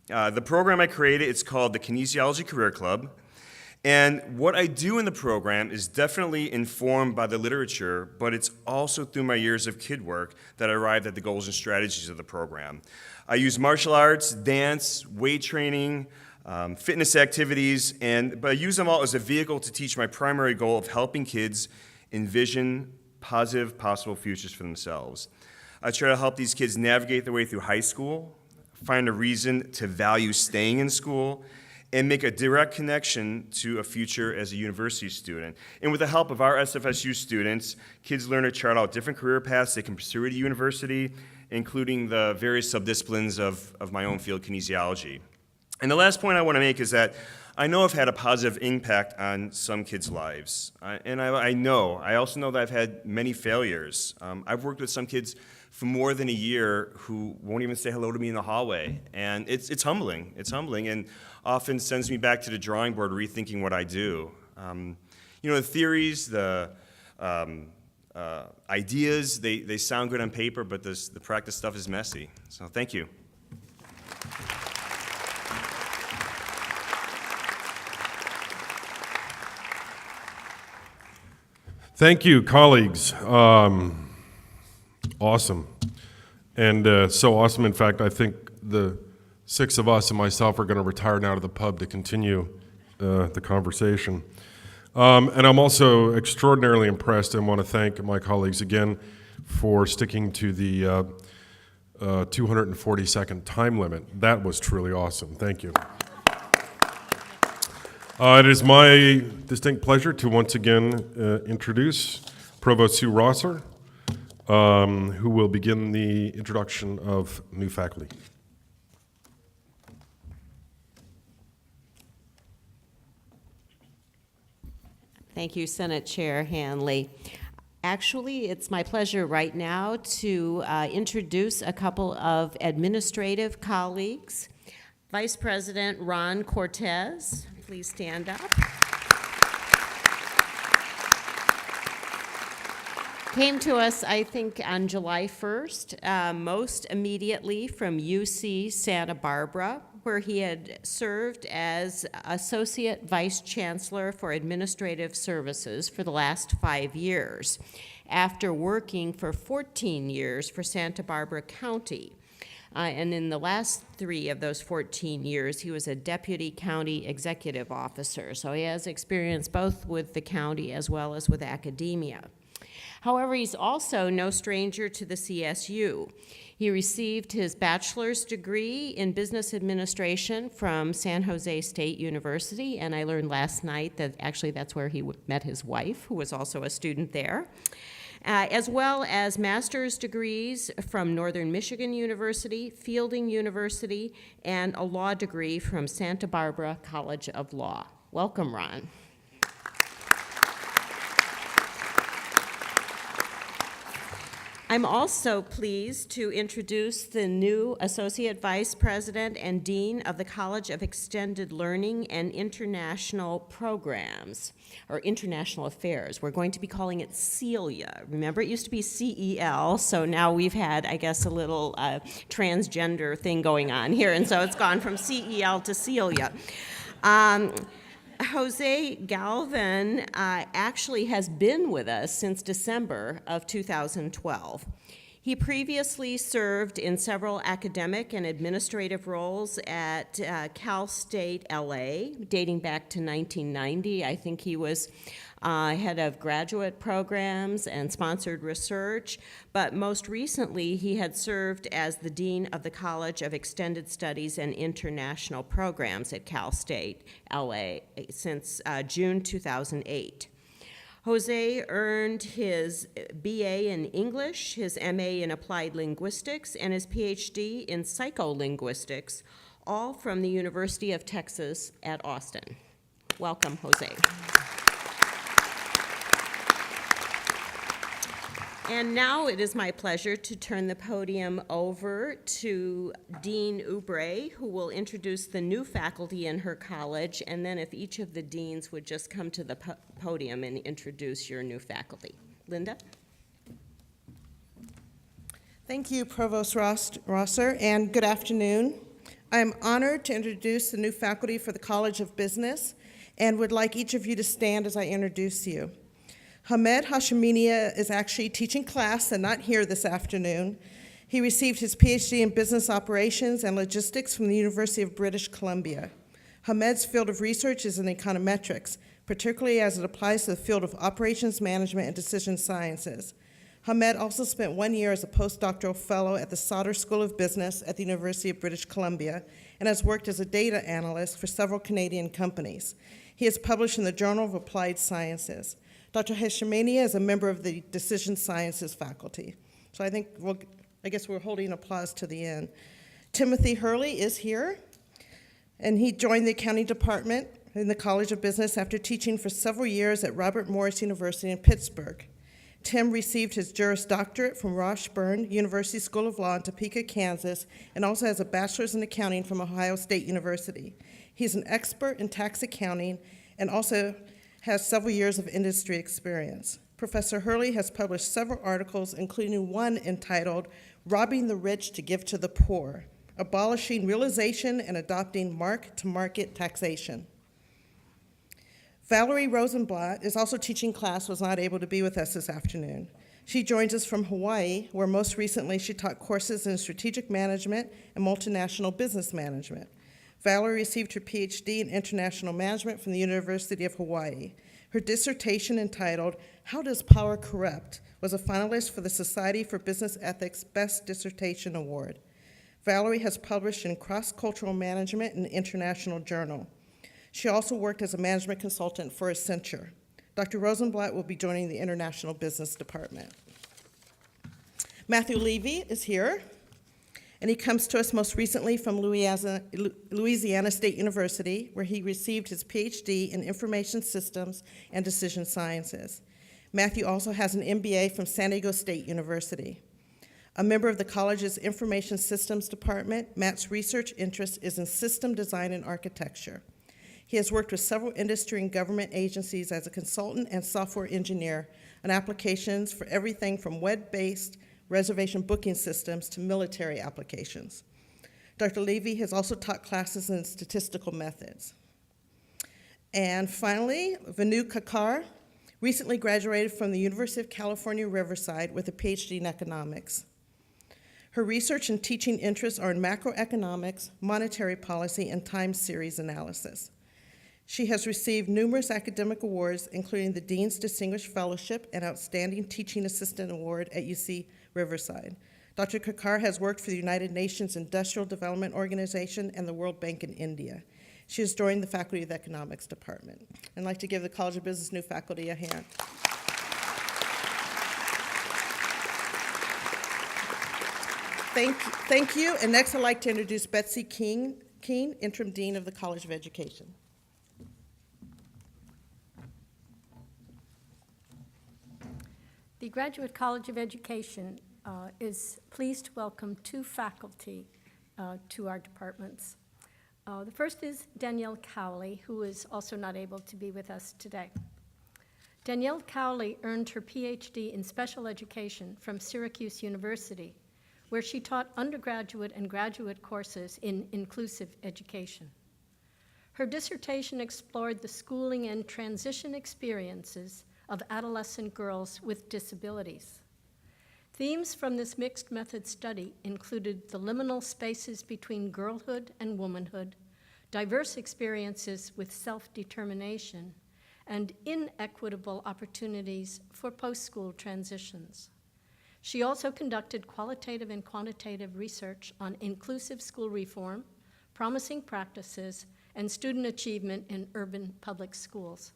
The program I created, it's called the Kinesiology Career Club, and what I do in the program is definitely informed by the literature, but it's also through my years of kid work that I arrived at the goals and strategies of the program. I use martial arts, dance, weight training, fitness activities, but I use them all as a vehicle to teach my primary goal of helping kids envision positive, possible futures for themselves. I try to help these kids navigate their way through high school, find a reason to value staying in school, and make a direct connection to a future as a university student. And with the help of our SFSU students, kids learn to chart out different career paths they can pursue at a university, including the various subdisciplines of my own field, kinesiology. And the last point I want to make is that I know I've had a positive impact on some kids' lives. I also know that I've had many failures. I've worked with some kids for more than a year who won't even say hello to me in the hallway. And it's humbling. It's humbling and often sends me back to the drawing board rethinking what I do. You know, the theories, the ideas, they sound good on paper, but the practice stuff is messy. So thank you. Thank you, colleagues. Awesome. And so awesome, in fact, I think the 6 of us and myself are going to retire now to the pub to continue the conversation. And I'm also extraordinarily impressed and want to thank my colleagues again for sticking to the 240-second time limit. That was truly awesome. Thank you. It is my distinct pleasure to once again introduce Provost Sue Rosser, who will begin the introduction of new faculty. Thank you, Senate Chair Hanley. Actually, it's my pleasure right now to introduce a couple of administrative colleagues. Vice President Ron Cortez, please stand up? Came to us, I think, on July 1st, most immediately from UC Santa Barbara, where he had served as Associate Vice Chancellor for Administrative Services for the last 5 years, after working for 14 years for Santa Barbara County. And in the last 3 of those 14 years, he was a Deputy County Executive Officer. So he has experience both with the county as well as with academia. However, he's also no stranger to the CSU. He received his bachelor's degree in business administration from San Jose State University, and I learned last night that actually that's where he met his wife, who was also a student there, as well as master's degrees from Northern Michigan University, Fielding University, and a law degree from Santa Barbara College of Law. Welcome, Ron. I'm also pleased to introduce the new Associate Vice President and Dean of the College of Extended Learning and International Programs, or International Affairs. We're going to be calling it CELIA. Remember, it used to be CEL, so now we've had, I guess, a little transgender thing going on here, and so it's gone from CEL to CELIA. Jose Galvin actually has been with us since December of 2012. He previously served in several academic and administrative roles at Cal State LA, dating back to 1990. I think he was head of graduate programs and sponsored research, but most recently he had served as the Dean of the College of Extended Studies and International Programs at Cal State LA since June 2008. Jose earned his BA in English, his MA in Applied Linguistics, and his PhD in Psycholinguistics, all from the University of Texas at Austin. Welcome, Jose. And now it is my pleasure to turn the podium over to Dean Oubre, who will introduce the new faculty in her college, and then if each of the deans would just come to the podium and introduce your new faculty. Linda? Thank you, Provost Rosser, and good afternoon. I am honored to introduce the new faculty for the College of Business and would like each of you to stand as I introduce you. Hamed Hasheminia is actually teaching class and not here this afternoon. He received his PhD in Business Operations and Logistics from the University of British Columbia. Hamed's field of research is in econometrics, particularly as it applies to the field of operations management and decision sciences. Hamed also spent 1 year as a postdoctoral fellow at the Sauder School of Business at the University of British Columbia and has worked as a data analyst for several Canadian companies. He has published in the Journal of Applied Sciences. Dr. Hasheminia is a member of the Decision Sciences faculty. So I guess we're holding applause to the end. Timothy Hurley is here, and he joined the accounting department in the College of Business after teaching for several years at Robert Morris University in Pittsburgh. Tim received his Juris Doctorate from Washburn University School of Law in Topeka, Kansas, and also has a bachelor's in accounting from Ohio State University. He's an expert in tax accounting and also has several years of industry experience. Professor Hurley has published several articles, including one entitled Robbing the Rich to Give to the Poor, Abolishing Realization and Adopting Mark-to-Market Taxation. Valerie Rosenblatt is also teaching class, was not able to be with us this afternoon. She joins us from Hawaii, where most recently she taught courses in strategic management and multinational business management. Valerie received her PhD in International Management from the University of Hawaii. Her dissertation entitled, How Does Power Corrupt? Was a finalist for the Society for Business Ethics Best Dissertation Award. Valerie has published in Cross-Cultural Management and International Journal. She also worked as a management consultant for Accenture. Dr. Rosenblatt will be joining the International Business Department. Matthew Levy is here, and he comes to us most recently from Louisiana State University, where he received his PhD in Information Systems and Decision Sciences. Matthew also has an MBA from San Diego State University. A member of the college's Information Systems Department, Matt's research interest is in system design and architecture. He has worked with several industry and government agencies as a consultant and software engineer on applications for everything from web-based reservation booking systems to military applications. Dr. Levy has also taught classes in statistical methods. And finally, Vanu Kakar recently graduated from the University of California, Riverside with a PhD in economics. Her research and teaching interests are in macroeconomics, monetary policy, and time series analysis. She has received numerous academic awards, including the Dean's Distinguished Fellowship and Outstanding Teaching Assistant Award at UC Riverside. Dr. Kakar has worked for the United Nations Industrial Development Organization and the World Bank in India. She has joined the Faculty of Economics Department. I'd like to give the College of Business new faculty a hand. Thank you. And next I'd like to introduce Betsy Keene, Interim Dean of the College of Education. The Graduate College of Education is pleased to welcome two faculty to our departments. The first is Danielle Cowley, who is also not able to be with us today. Danielle Cowley earned her PhD in special education from Syracuse University, where she taught undergraduate and graduate courses in inclusive education. Her dissertation explored the schooling and transition experiences of adolescent girls with disabilities. Themes from this mixed method study included the liminal spaces between girlhood and womanhood, diverse experiences with self-determination, and inequitable opportunities for post-school transitions. She also conducted qualitative and quantitative research on inclusive school reform, promising practices, and student achievement in urban public schools.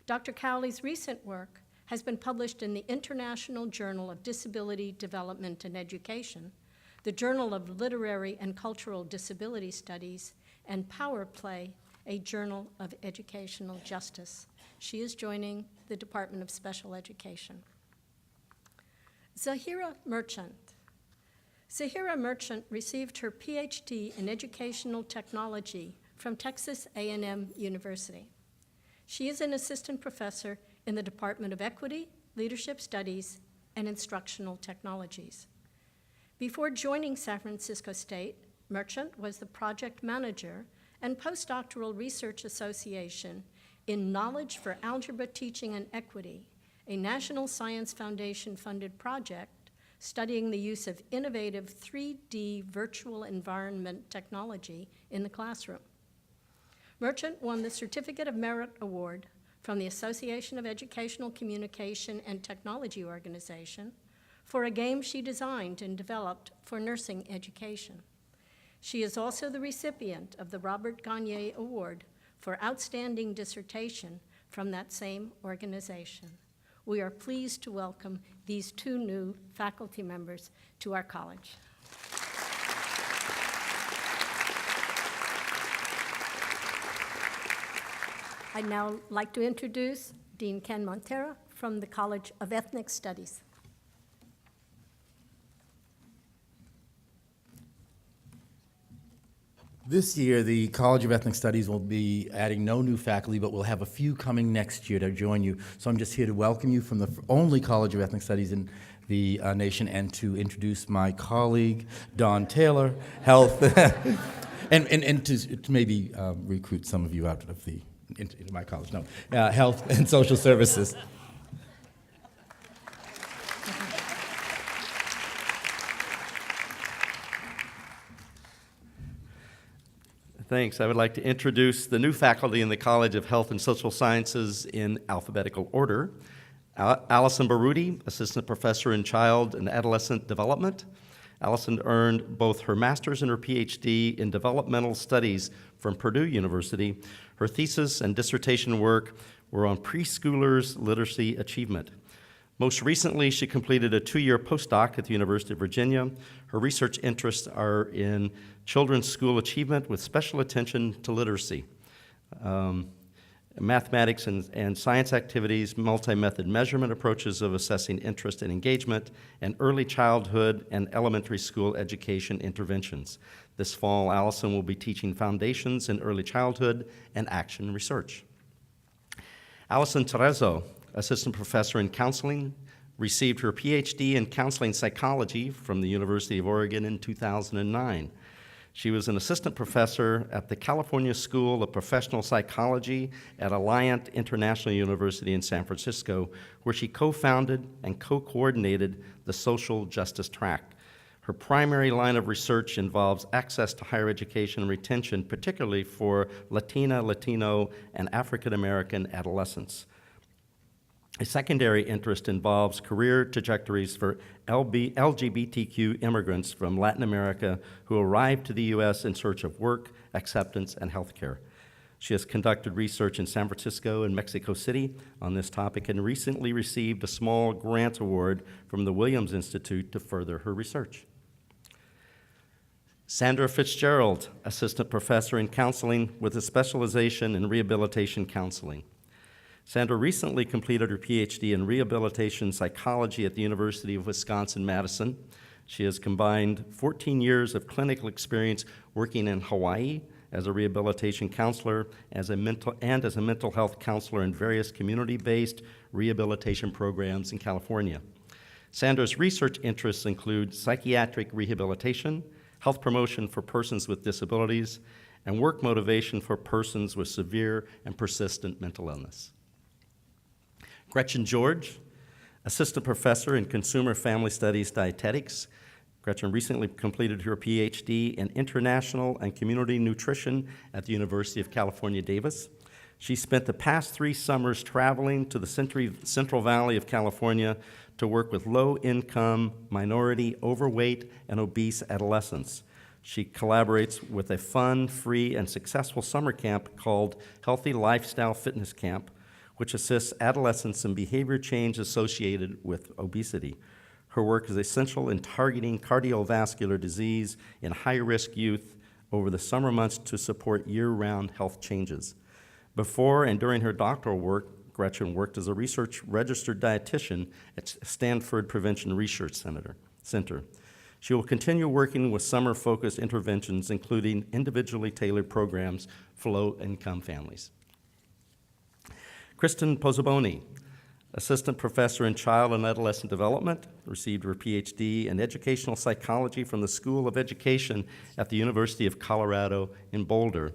Dr. Cowley's recent work has been published in the International Journal of Disability Development and Education, the Journal of Literary and Cultural Disability Studies, and Power Play, a journal of educational justice. She is joining the Department of Special Education. Zahira Merchant. Zahira Merchant received her PhD in Educational Technology from Texas A&M University. She is an assistant professor in the Department of Equity, Leadership Studies, and Instructional Technologies. Before joining San Francisco State, Merchant was the project manager and postdoctoral research association in Knowledge for Algebra Teaching and Equity, a National Science Foundation-funded project studying the use of innovative 3D virtual environment technology in the classroom. Merchant won the Certificate of Merit Award from the Association of Educational Communication and Technology Organization for a game she designed and developed for nursing education. She is also the recipient of the Robert Gagne Award for Outstanding Dissertation from that same organization. We are pleased to welcome these two new faculty members to our college. I'd now like to introduce Dean Ken Montero from the College of Ethnic Studies. This year, the College of Ethnic Studies will be adding no new faculty, but we'll have a few coming next year to join you. So I'm just here to welcome you from the only College of Ethnic Studies in the nation and to introduce my colleague, Dawn Taylor, Health, and to maybe recruit some of you out of the into my college, no, Health and Social Services. Thanks. I would like to introduce the new faculty in the College of Health and Social Sciences in alphabetical order. Allison Baruti, Assistant Professor in Child and Adolescent Development. Allison earned both her master's and her PhD in Developmental Studies from Purdue University. Her thesis and dissertation work were on preschoolers' literacy achievement. Most recently, she completed a 2-year postdoc at the University of Virginia. Her research interests are in children's school achievement with special attention to literacy. mathematics and science activities, multi-method measurement approaches of assessing interest and engagement, and early childhood and elementary school education interventions. This fall, Allison will be teaching foundations in early childhood and action research. Allison Terezzo, assistant professor in counseling, received her PhD in counseling psychology from the University of Oregon in 2009. She was an assistant professor at the California School of Professional Psychology at Alliant International University in San Francisco, where she co-founded and co-coordinated the social justice track. Her primary line of research involves access to higher education and retention, particularly for Latina, Latino, and African American adolescents. A secondary interest involves career trajectories for LGBTQ immigrants from Latin America who arrive to the U.S. in search of work, acceptance, and health care. She has conducted research in San Francisco and Mexico City on this topic and recently received a small grant award from the Williams Institute to further her research. Sandra Fitzgerald, assistant professor in counseling with a specialization in rehabilitation counseling. Sandra recently completed her PhD in rehabilitation psychology at the University of Wisconsin-Madison. She has combined 14 years of clinical experience working in Hawaii as a rehabilitation counselor as a mental health counselor in various community-based rehabilitation programs in California. Sandra's research interests include psychiatric rehabilitation, health promotion for persons with disabilities, and work motivation for persons with severe and persistent mental illness. Gretchen George, assistant professor in consumer family studies dietetics. Gretchen recently completed her PhD in international and community nutrition at the University of California, Davis. She spent the past 3 summers traveling to the Central Valley of California to work with low-income, minority, overweight, and obese adolescents. She collaborates with a fun, free, and successful summer camp called Healthy Lifestyle Fitness Camp, which assists adolescents in behavior change associated with obesity. Her work is essential in targeting cardiovascular disease in high-risk youth over the summer months to support year-round health changes. Before and during her doctoral work, Gretchen worked as a research registered dietitian at Stanford Prevention Research Center. She will continue working with summer-focused interventions, including individually tailored programs for low-income families. Kristen Pozzoboni, assistant professor in child and adolescent development, received her PhD in educational psychology from the School of Education at the University of Colorado in Boulder.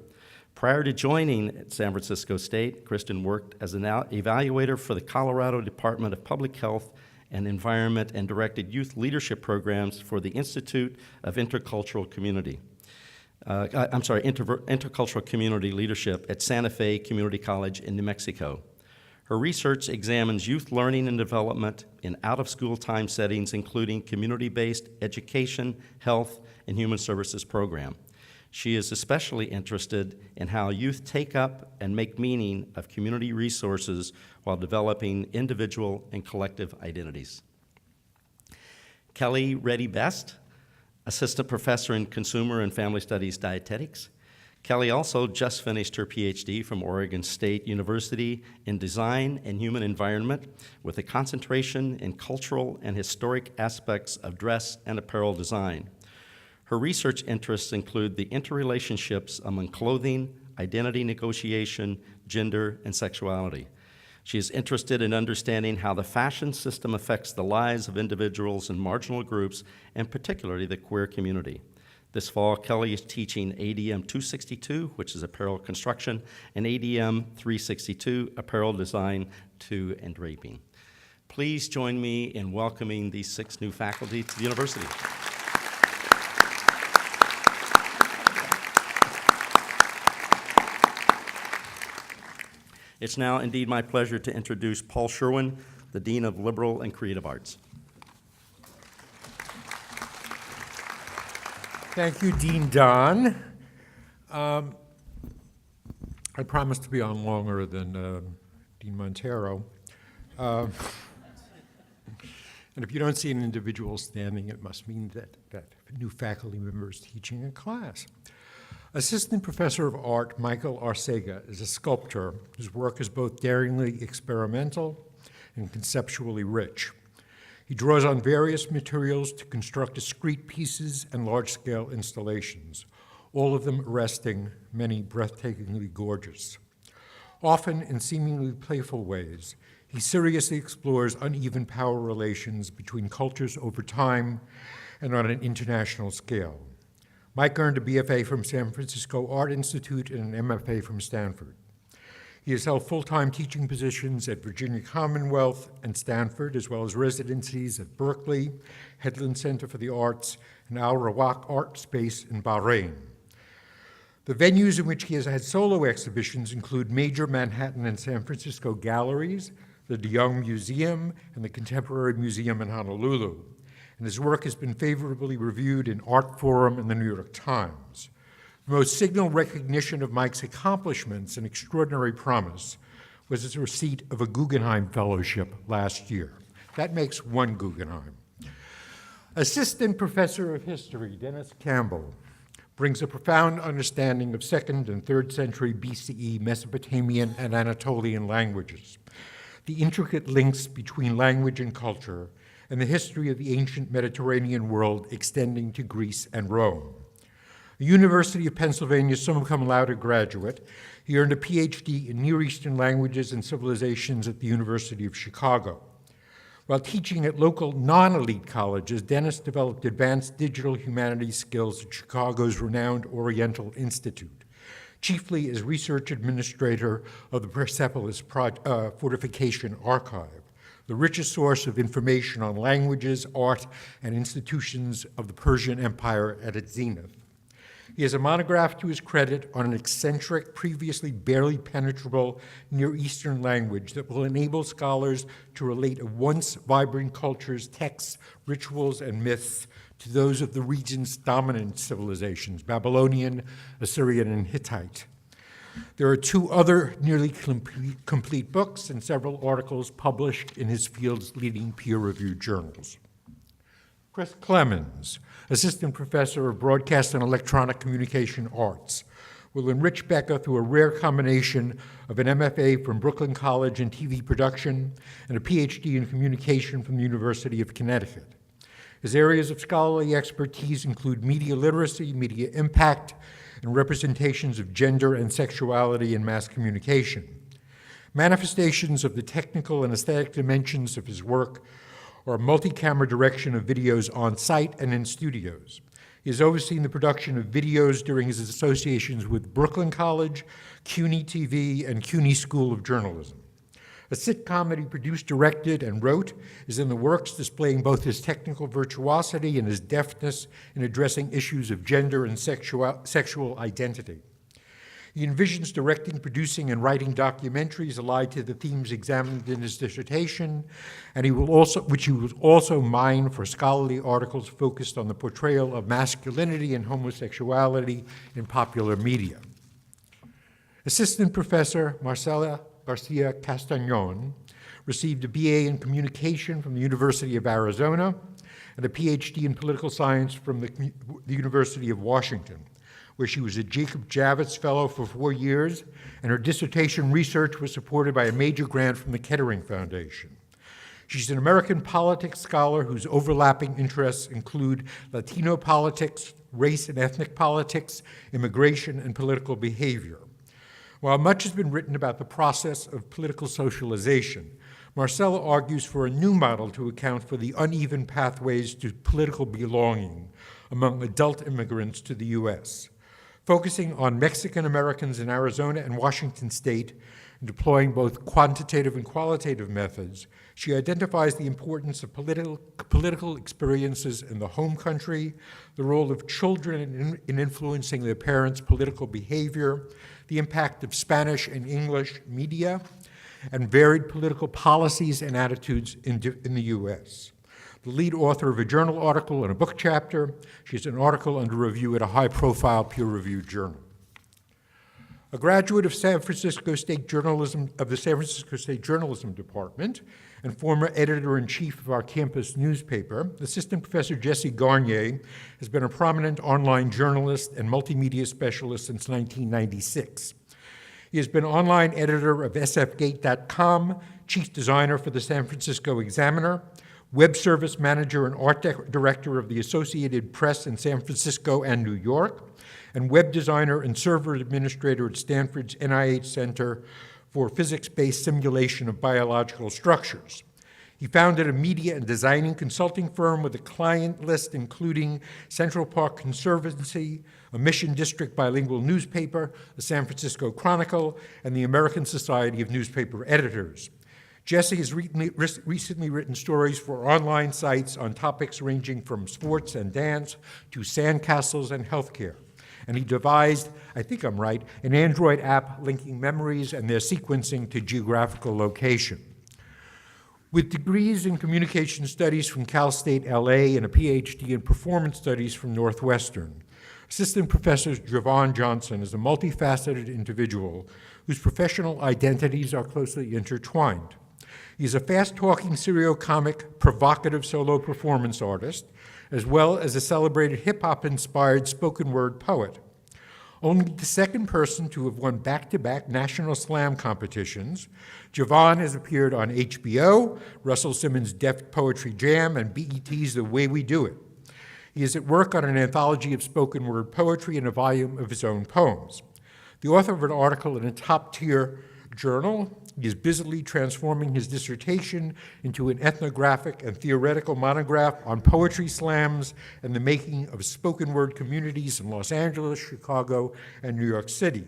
Prior to joining San Francisco State, Kristen worked as an evaluator for the Colorado Department of Public Health and Environment and directed youth leadership programs for the Institute of Intercultural Community. Intercultural Community Leadership at Santa Fe Community College in New Mexico. Her research examines youth learning and development in out-of-school time settings, including community-based education, health, and human services program. She is especially interested in how youth take up and make meaning of community resources while developing individual and collective identities. Kelly Reddy-Best, assistant professor in consumer and family studies dietetics. Kelly also just finished her PhD from Oregon State University in design and human environment with a concentration in cultural and historic aspects of dress and apparel design. Her research interests include the interrelationships among clothing, identity negotiation, gender, and sexuality. She is interested in understanding how the fashion system affects the lives of individuals and marginal groups, and particularly the queer community. This fall, Kelly is teaching ADM 262, which is apparel construction, and ADM 362, apparel design, to and draping. Please join me in welcoming these 6 new faculty to the university. It's now indeed my pleasure to introduce Paul Sherwin, the Dean of Liberal and Creative Arts. Thank you, Dean Don. I promised to be on longer than Dean Montero. And if you don't see an individual standing, it must mean that new faculty member is teaching a class. Assistant Professor of Art Michael Arcega is a sculptor whose work is both daringly experimental and conceptually rich. He draws on various materials to construct discrete pieces and large-scale installations, all of them arresting, many breathtakingly gorgeous. Often in seemingly playful ways, he seriously explores uneven power relations between cultures over time and on an international scale. Mike earned a BFA from San Francisco Art Institute and an MFA from Stanford. He has held full-time teaching positions at Virginia Commonwealth and Stanford, as well as residencies at Berkeley, Headland Center for the Arts, and Al Rawak Art Space in Bahrain. The venues in which he has had solo exhibitions include major Manhattan and San Francisco galleries, the De Young Museum, and the Contemporary Museum in Honolulu. And his work has been favorably reviewed in Art Forum and the New York Times. The most signal recognition of Mike's accomplishments and extraordinary promise was his receipt of a Guggenheim Fellowship last year. That makes one Guggenheim. Assistant Professor of History Dennis Campbell brings a profound understanding of 2nd and 3rd century BCE Mesopotamian and Anatolian languages, the intricate links between language and culture, and the history of the ancient Mediterranean world extending to Greece and Rome. A University of Pennsylvania summa cum laude graduate, he earned a PhD in Near Eastern languages and civilizations at the University of Chicago. While teaching at local non-elite colleges, Dennis developed advanced digital humanities skills at Chicago's renowned Oriental Institute, chiefly as research administrator of the Persepolis Fortification Archive, the richest source of information on languages, art, and institutions of the Persian Empire at its zenith. He has a monograph to his credit on an eccentric, previously barely penetrable Near Eastern language that will enable scholars to relate a once vibrant culture's texts, rituals, and myths to those of the region's dominant civilizations, Babylonian, Assyrian, and Hittite. There are 2 other nearly complete books and several articles published in his field's leading peer-reviewed journals. Chris Clemens, Assistant Professor of Broadcast and Electronic Communication Arts, will enrich Becca through a rare combination of an MFA from Brooklyn College in TV production and a PhD in communication from the University of Connecticut. His areas of scholarly expertise include media literacy, media impact, and representations of gender and sexuality in mass communication. Manifestations of the technical and aesthetic dimensions of his work are multi-camera direction of videos on site and in studios. He has overseen the production of videos during his associations with Brooklyn College, CUNY TV, and CUNY School of Journalism. A sitcom that he produced, directed, and wrote is in the works, displaying both his technical virtuosity and his deftness in addressing issues of gender and sexual identity. He envisions directing, producing, and writing documentaries allied to the themes examined in his dissertation, and which he will also mine for scholarly articles focused on the portrayal of masculinity and homosexuality in popular media. Assistant Professor Marcela Garcia Castañón received a BA in Communication from the University of Arizona and a PhD in Political Science from the University of Washington, where she was a Jacob Javits Fellow for 4 years, and her dissertation research was supported by a major grant from the Kettering Foundation. She's an American politics scholar whose overlapping interests include Latino politics, race and ethnic politics, immigration, and political behavior. While much has been written about the process of political socialization, Marcela argues for a new model to account for the uneven pathways to political belonging among adult immigrants to the U.S., focusing on Mexican Americans in Arizona and Washington State, and deploying both quantitative and qualitative methods. She identifies the importance of political experiences in the home country, the role of children in influencing their parents' political behavior, the impact of Spanish and English media, and varied political policies and attitudes in the U.S. The lead author of a journal article and a book chapter. She has an article under review at a high-profile peer-reviewed journal. A graduate of the San Francisco State Journalism Department, and former editor-in-chief of our campus newspaper, Assistant Professor Jesse Garnier has been a prominent online journalist and multimedia specialist since 1996. He has been online editor of sfgate.com, chief designer for the San Francisco Examiner, web service manager and art director of the Associated Press in San Francisco and New York, and web designer and server administrator at Stanford's NIH Center for Physics-Based Simulation of Biological Structures. He founded a media and designing consulting firm with a client list including Central Park Conservancy, a Mission District bilingual newspaper, the San Francisco Chronicle, and the American Society of Newspaper Editors. Jesse has recently written stories for online sites on topics ranging from sports and dance to sandcastles and healthcare. And he devised, I think I'm right, an Android app linking memories and their sequencing to geographical location. With degrees in communication studies from Cal State LA and a PhD in performance studies from Northwestern, Assistant Professor Javon Johnson is a multifaceted individual whose professional identities are closely intertwined. He's a fast-talking serial-comic, provocative solo performance artist, as well as a celebrated hip-hop-inspired spoken-word poet. Only the second person to have won back-to-back national slam competitions, Javon has appeared on HBO, Russell Simmons' Deft Poetry Jam, and BET's The Way We Do It. He is at work on an anthology of spoken-word poetry and a volume of his own poems. The author of an article in a top-tier journal, he is busily transforming his dissertation into an ethnographic and theoretical monograph on poetry slams and the making of spoken-word communities in Los Angeles, Chicago, and New York City.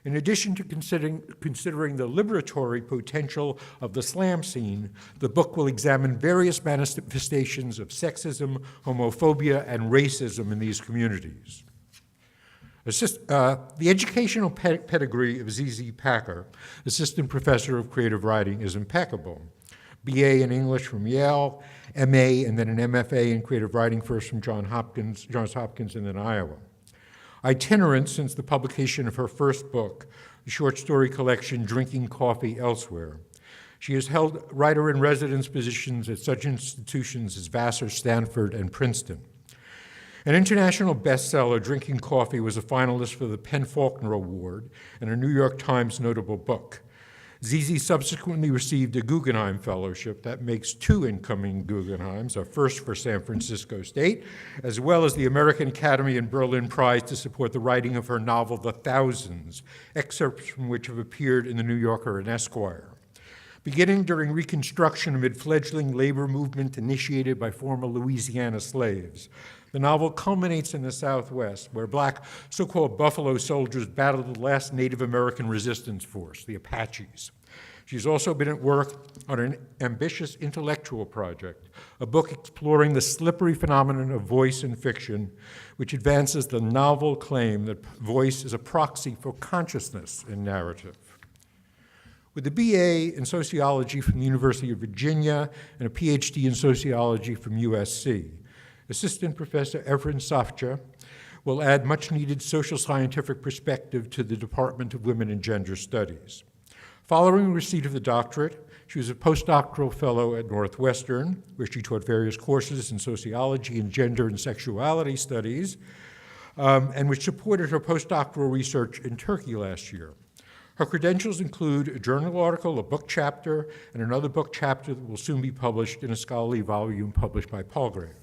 In addition to considering the liberatory potential of the slam scene, the book will examine various manifestations of sexism, homophobia, and racism in these communities. The educational pedigree of ZZ Packer, Assistant Professor of Creative Writing, is impeccable. BA in English from Yale, MA, and then an MFA in Creative Writing, first from Johns Hopkins, and then Iowa. Itinerant since the publication of her first book, the short story collection Drinking Coffee Elsewhere. She has held writer-in-residence positions at such institutions as Vassar, Stanford, and Princeton. An international bestseller, Drinking Coffee was a finalist for the PEN/Faulkner Award and a New York Times notable book. ZZ subsequently received a Guggenheim Fellowship. That makes 2 incoming Guggenheims, a first for San Francisco State, as well as the American Academy and Berlin Prize to support the writing of her novel, The Thousands, excerpts from which have appeared in The New Yorker and Esquire. Beginning during Reconstruction amid fledgling labor movement initiated by former Louisiana slaves, the novel culminates in the Southwest, where black so-called Buffalo soldiers battled the last Native American resistance force, the Apaches. She's also been at work on an ambitious intellectual project, a book exploring the slippery phenomenon of voice in fiction, which advances the novel claim that voice is a proxy for consciousness in narrative. With a BA in sociology from the University of Virginia and a PhD in sociology from USC, Assistant Professor Evren Safja will add much-needed social scientific perspective to the Department of Women and Gender Studies. Following receipt of the doctorate, she was a postdoctoral fellow at Northwestern, where she taught various courses in sociology and gender and sexuality studies, and which supported her postdoctoral research in Turkey last year. Her credentials include a journal article, a book chapter, and another book chapter that will soon be published in a scholarly volume published by Palgrave.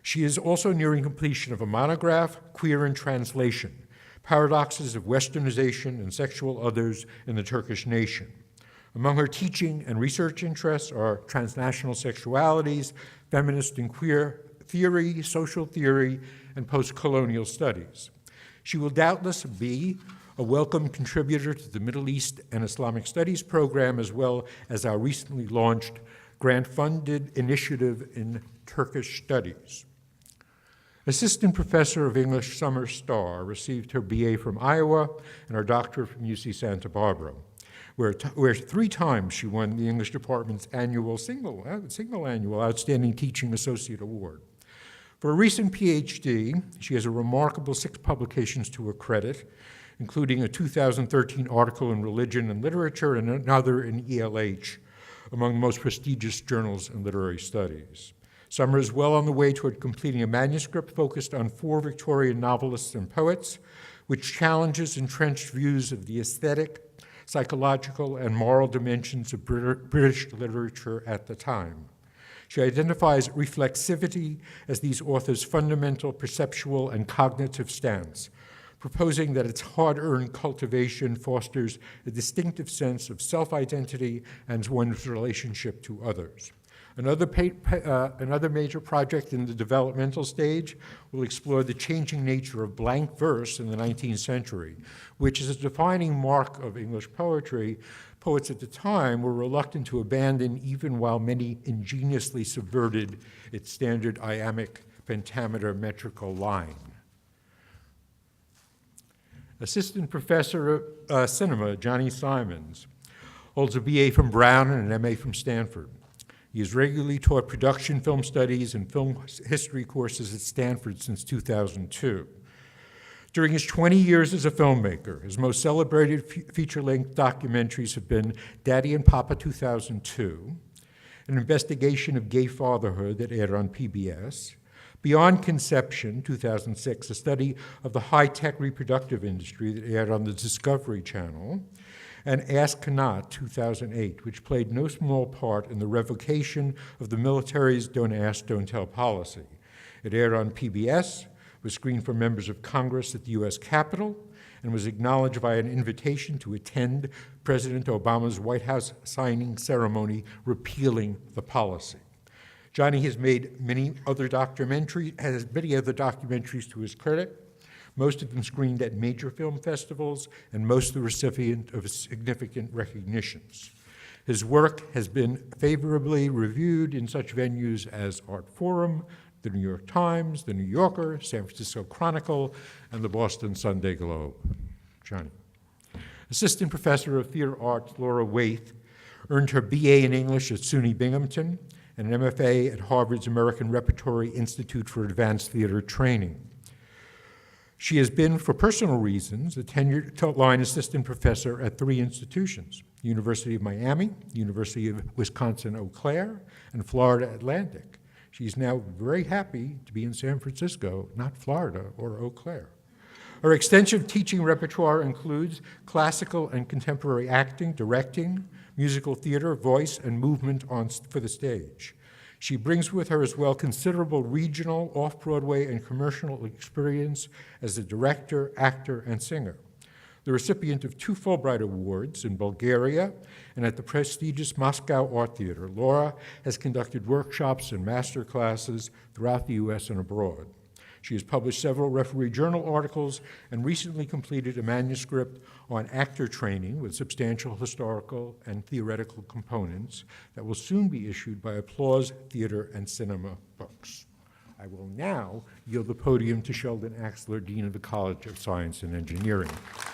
She is also nearing completion of a monograph, Queer in Translation, Paradoxes of Westernization and Sexual Others in the Turkish Nation. Among her teaching and research interests are transnational sexualities, feminist and queer theory, social theory, and post-colonial studies. She will doubtless be a welcome contributor to the Middle East and Islamic Studies program, as well as our recently launched grant-funded initiative in Turkish Studies. Assistant Professor of English Summer Starr received her BA from Iowa and her doctorate from UC Santa Barbara, where 3 times she won the English Department's annual single annual Outstanding Teaching Associate Award. For a recent PhD, she has a remarkable 6 publications to her credit, including a 2013 article in Religion and Literature and another in ELH, among the most prestigious journals in literary studies. Summer is well on the way toward completing a manuscript focused on 4 Victorian novelists and poets, which challenges entrenched views of the aesthetic, psychological, and moral dimensions of British literature at the time. She identifies reflexivity as these authors' fundamental perceptual and cognitive stance, proposing that its hard-earned cultivation fosters a distinctive sense of self-identity and one's relationship to others. Another major project in the developmental stage will explore the changing nature of blank verse in the 19th century, which is a defining mark of English poetry. Poets at the time were reluctant to abandon, even while many ingeniously subverted its standard iambic pentameter metrical line. Assistant Professor of Cinema, Johnny Simons, holds a BA from Brown and an MA from Stanford. He has regularly taught production film studies and film history courses at Stanford since 2002. During his 20 years as a filmmaker, his most celebrated feature-length documentaries have been Daddy and Papa 2002, an investigation of gay fatherhood that aired on PBS, Beyond Conception 2006, a study of the high-tech reproductive industry that aired on the Discovery Channel, and Ask Not 2008, which played no small part in the revocation of the military's Don't Ask, Don't Tell policy. It aired on PBS, was screened for members of Congress at the U.S. Capitol, and was acknowledged by an invitation to attend President Obama's White House signing ceremony repealing the policy. Johnny has made many other documentaries to his credit, most of them screened at major film festivals, and most the recipient of significant recognitions. His work has been favorably reviewed in such venues as Art Forum, the New York Times, the New Yorker, San Francisco Chronicle, and the Boston Sunday Globe. Johnny. Assistant Professor of Theater Arts Laura Waith earned her BA in English at SUNY Binghamton and an MFA at Harvard's American Repertory Institute for Advanced Theater Training. She has been, for personal reasons, a tenured line assistant professor at 3 institutions: the University of Miami, the University of Wisconsin-Eau Claire, and Florida Atlantic. She's now very happy to be in San Francisco, not Florida or Eau Claire. Her extensive teaching repertoire includes classical and contemporary acting, directing, musical theater, voice, and movement for the stage. She brings with her as well considerable regional, off-Broadway, and commercial experience as a director, actor, and singer. The recipient of 2 Fulbright Awards in Bulgaria and at the prestigious Moscow Art Theater, Laura has conducted workshops and master classes throughout the U.S. and abroad. She has published several Referee Journal articles and recently completed a manuscript on actor training with substantial historical and theoretical components that will soon be issued by Applause Theater and Cinema Books. I will now yield the podium to Sheldon Axler, Dean of the College of Science and Engineering.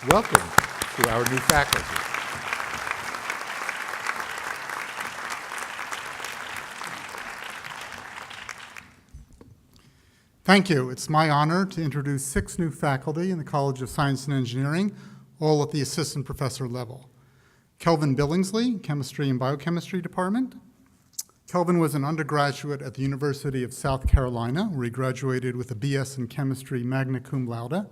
Welcome to our new faculty. Thank you. It's my honor to introduce 6 new faculty in the College of Science and Engineering, all at the assistant professor level. Kelvin Billingsley, Chemistry and Biochemistry Department. Kelvin was an undergraduate at the University of South Carolina, where he graduated with a BS in Chemistry magna cum laude.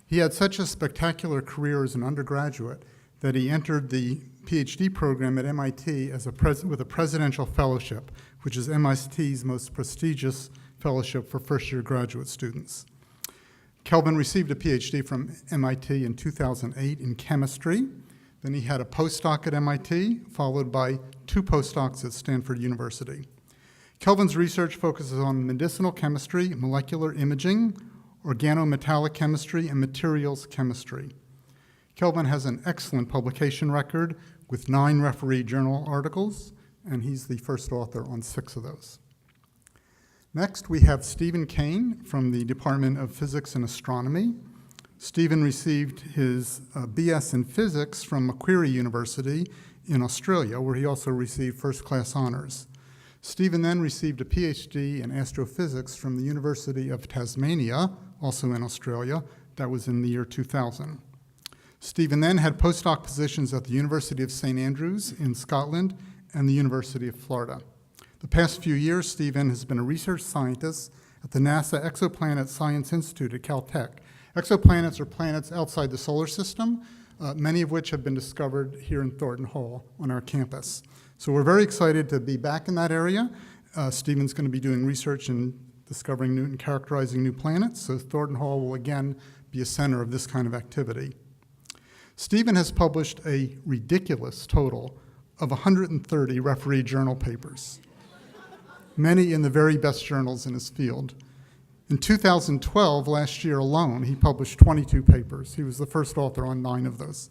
He had such a spectacular career as an undergraduate that he entered the PhD program at MIT as with a presidential fellowship, which is MIT's most prestigious fellowship for first-year graduate students. Kelvin received a PhD from MIT in 2008 in chemistry. Then he had a postdoc at MIT, followed by 2 postdocs at Stanford University. Kelvin's research focuses on medicinal chemistry, molecular imaging, organometallic chemistry, and materials chemistry. Kelvin has an excellent publication record with 9 Referee Journal articles, and he's the first author on 6 of those. Next, we have Stephen Kane from the Department of Physics and Astronomy. Stephen received his BS in Physics from Macquarie University in Australia, where he also received first-class honors. Stephen then received a PhD in astrophysics from the University of Tasmania, also in Australia. That was in the year 2000. Stephen then had postdoc positions at the University of St. Andrews in Scotland and the University of Florida. The past few years, Stephen has been a research scientist at the NASA Exoplanet Science Institute at Caltech. Exoplanets are planets outside the solar system, many of which have been discovered here in Thornton Hall on our campus. So we're very excited to be back in that area. Stephen's going to be doing research in discovering new and characterizing new planets, so Thornton Hall will again be a center of this kind of activity. Stephen has published a ridiculous total of 130 referee journal papers, many in the very best journals in his field. In 2012, last year alone, he published 22 papers. He was the first author on 9 of those.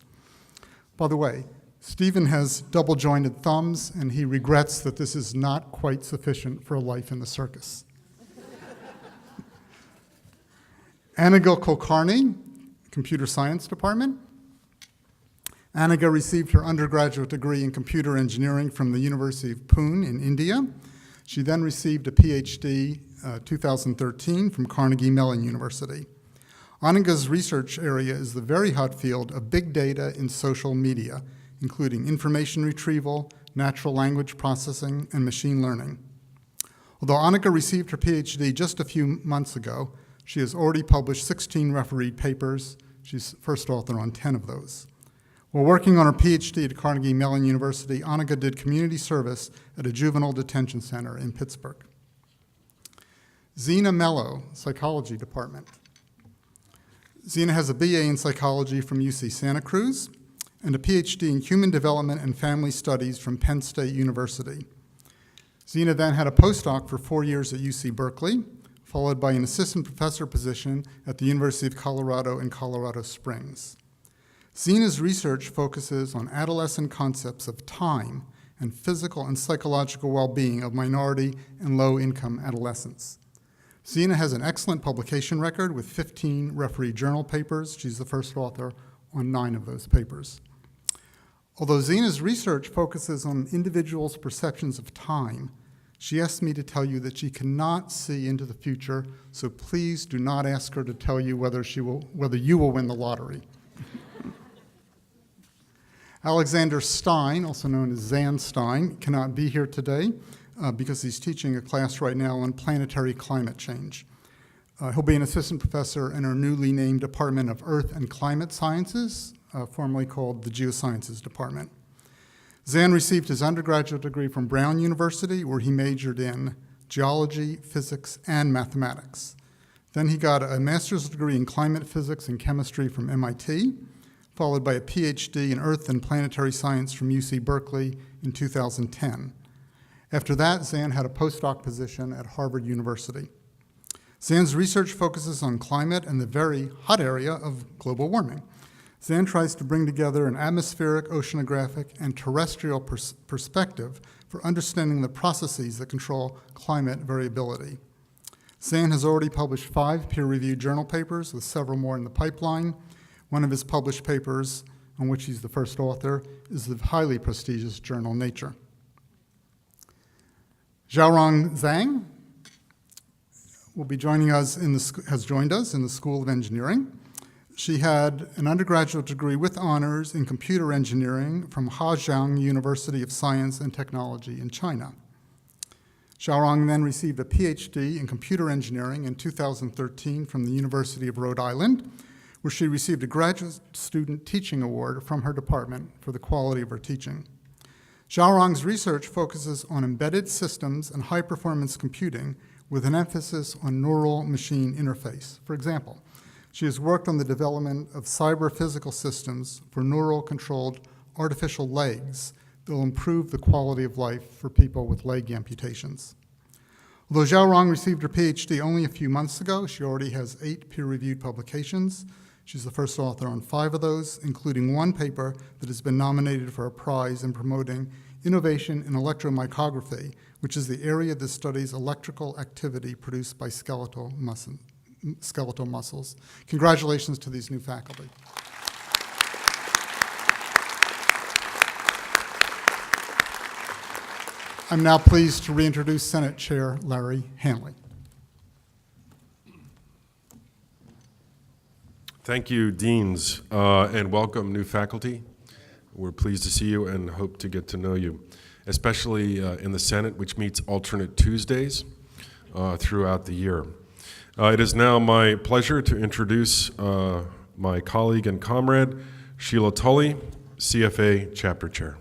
By the way, Stephen has double-jointed thumbs, and he regrets that this is not quite sufficient for a life in the circus. Aniga Kulkarni, Computer Science Department. Aniga received her undergraduate degree in computer engineering from the University of Pune in India. She then received a PhD 2013 from Carnegie Mellon University. Aniga's research area is the very hot field of big data in social media, including information retrieval, natural language processing, and machine learning. Although Aniga received her PhD just a few months ago, she has already published 16 refereed papers. She's first author on 10 of those. While working on her PhD at Carnegie Mellon University, Aniga did community service at a juvenile detention center in Pittsburgh. Zena Mello, Psychology Department. Zena has a BA in psychology from UC Santa Cruz and a PhD in human development and family studies from Penn State University. Zena then had a postdoc for 4 years at UC Berkeley, followed by an assistant professor position at the University of Colorado in Colorado Springs. Zena's research focuses on adolescent concepts of time and physical and psychological well-being of minority and low-income adolescents. Zena has an excellent publication record with 15 refereed journal papers. She's the first author on 9 of those papers. Although Zena's research focuses on individuals' perceptions of time, she asked me to tell you that she cannot see into the future, so please do not ask her to tell you whether you will win the lottery. Alexander Stein, also known as Zan Stein, cannot be here today because he's teaching a class right now on planetary climate change. He'll be an assistant professor in our newly named Department of Earth and Climate Sciences, formerly called the Geosciences Department. Zan received his undergraduate degree from Brown University, where he majored in geology, physics, and mathematics. Then he got a master's degree in climate physics and chemistry from MIT, followed by a PhD in earth and planetary science from UC Berkeley in 2010. After that, Zan had a postdoc position at Harvard University. Zan's research focuses on climate and the very hot area of global warming. Zan tries to bring together an atmospheric, oceanographic, and terrestrial perspective for understanding the processes that control climate variability. Zan has already published 5 peer-reviewed journal papers with several more in the pipeline. One of his published papers, on which he's the first author, is the highly prestigious journal Nature. Xiaorong Zhang will be joining us has joined us in the School of Engineering. She had an undergraduate degree with honors in computer engineering from Zhejiang University of Science and Technology in China. Xiaorong then received a PhD in computer engineering in 2013 from the University of Rhode Island, where she received a graduate student teaching award from her department for the quality of her teaching. Xiaorong's research focuses on embedded systems and high-performance computing with an emphasis on neural machine interface. For example, she has worked on the development of cyber-physical systems for neural-controlled artificial legs that will improve the quality of life for people with leg amputations. Although Xiaorong received her PhD only a few months ago, she already has 8 peer-reviewed publications. She's the first author on 5 of those, including 1 paper that has been nominated for a prize in promoting innovation in electromyography, which is the area that studies electrical activity produced by skeletal muscles. Congratulations to these new faculty. I'm now pleased to reintroduce Senate Chair Larry Hanley. Thank you, Deans, and welcome new faculty. We're pleased to see you and hope to get to know you. especially in the Senate, which meets alternate Tuesdays throughout the year. It is now my pleasure to introduce my colleague and comrade, Sheila Tully, CFA Chapter Chair.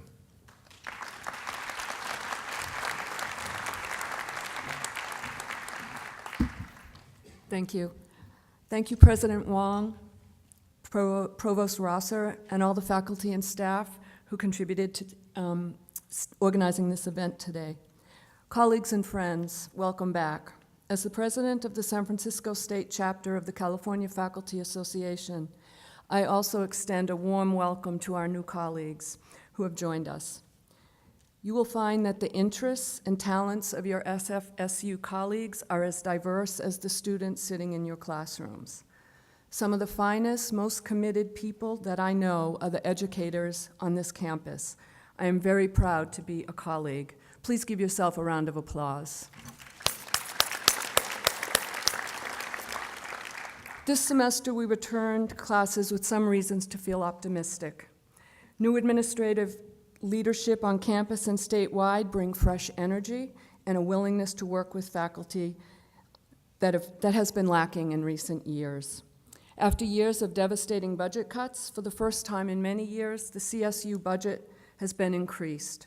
Thank you. Thank you, President Wong, Provost Rosser, and all the faculty and staff who contributed to organizing this event today. Colleagues and friends, welcome back. As the president of the San Francisco State Chapter of the California Faculty Association, I also extend a warm welcome to our new colleagues who have joined us. You will find that the interests and talents of your SFSU colleagues are as diverse as the students sitting in your classrooms. Some of the finest, most committed people that I know are the educators on this campus. I am very proud to be a colleague. Please give yourself a round of applause. This semester, we returned classes with some reasons to feel optimistic. New administrative leadership on campus and statewide bring fresh energy and a willingness to work with faculty that has been lacking in recent years. After years of devastating budget cuts, for the first time in many years, the CSU budget has been increased.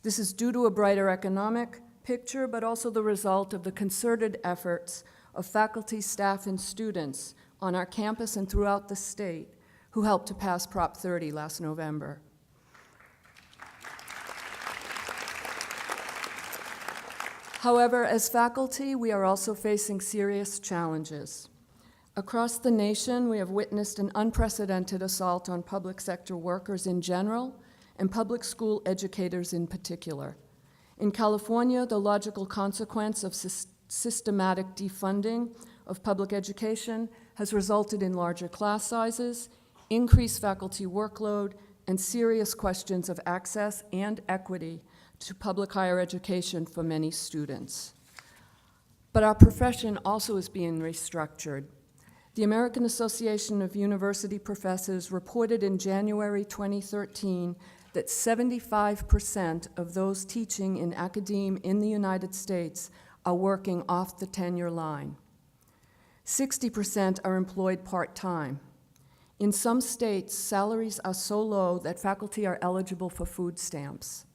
This is due to a brighter economic picture, but also the result of the concerted efforts of faculty, staff, and students on our campus and throughout the state who helped to pass Prop 30 last November. However, as faculty, we are also facing serious challenges. Across the nation, we have witnessed an unprecedented assault on public sector workers in general and public school educators in particular. In California, the logical consequence of systematic defunding of public education has resulted in larger class sizes, increased faculty workload, and serious questions of access and equity to public higher education for many students. But our profession also is being restructured. The American Association of University Professors reported in January 2013 that 75% of those teaching in academia in the United States are working off the tenure line. 60% are employed part-time. In some states, salaries are so low that faculty are eligible for food stamps.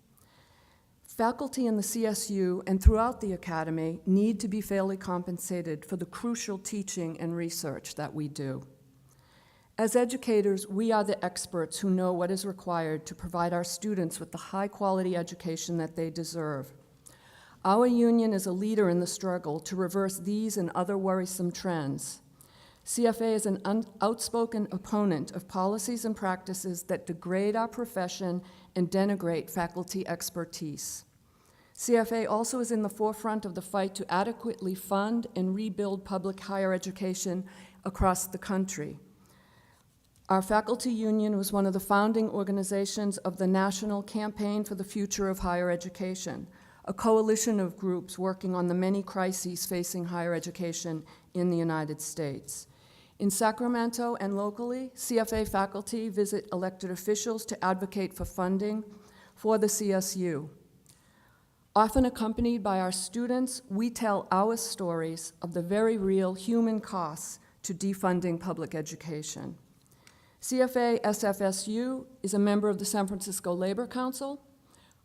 Faculty in the CSU and throughout the academy need to be fairly compensated for the crucial teaching and research that we do. As educators, we are the experts who know what is required to provide our students with the high-quality education that they deserve. Our union is a leader in the struggle to reverse these and other worrisome trends. CFA is an outspoken opponent of policies and practices that degrade our profession and denigrate faculty expertise. CFA also is in the forefront of the fight to adequately fund and rebuild public higher education across the country. Our faculty union was one of the founding organizations of the National Campaign for the Future of Higher Education, a coalition of groups working on the many crises facing higher education in the United States. In Sacramento and locally, CFA faculty visit elected officials to advocate for funding for the CSU. Often accompanied by our students, we tell our stories of the very real human costs to defunding public education. CFA SFSU is a member of the San Francisco Labor Council.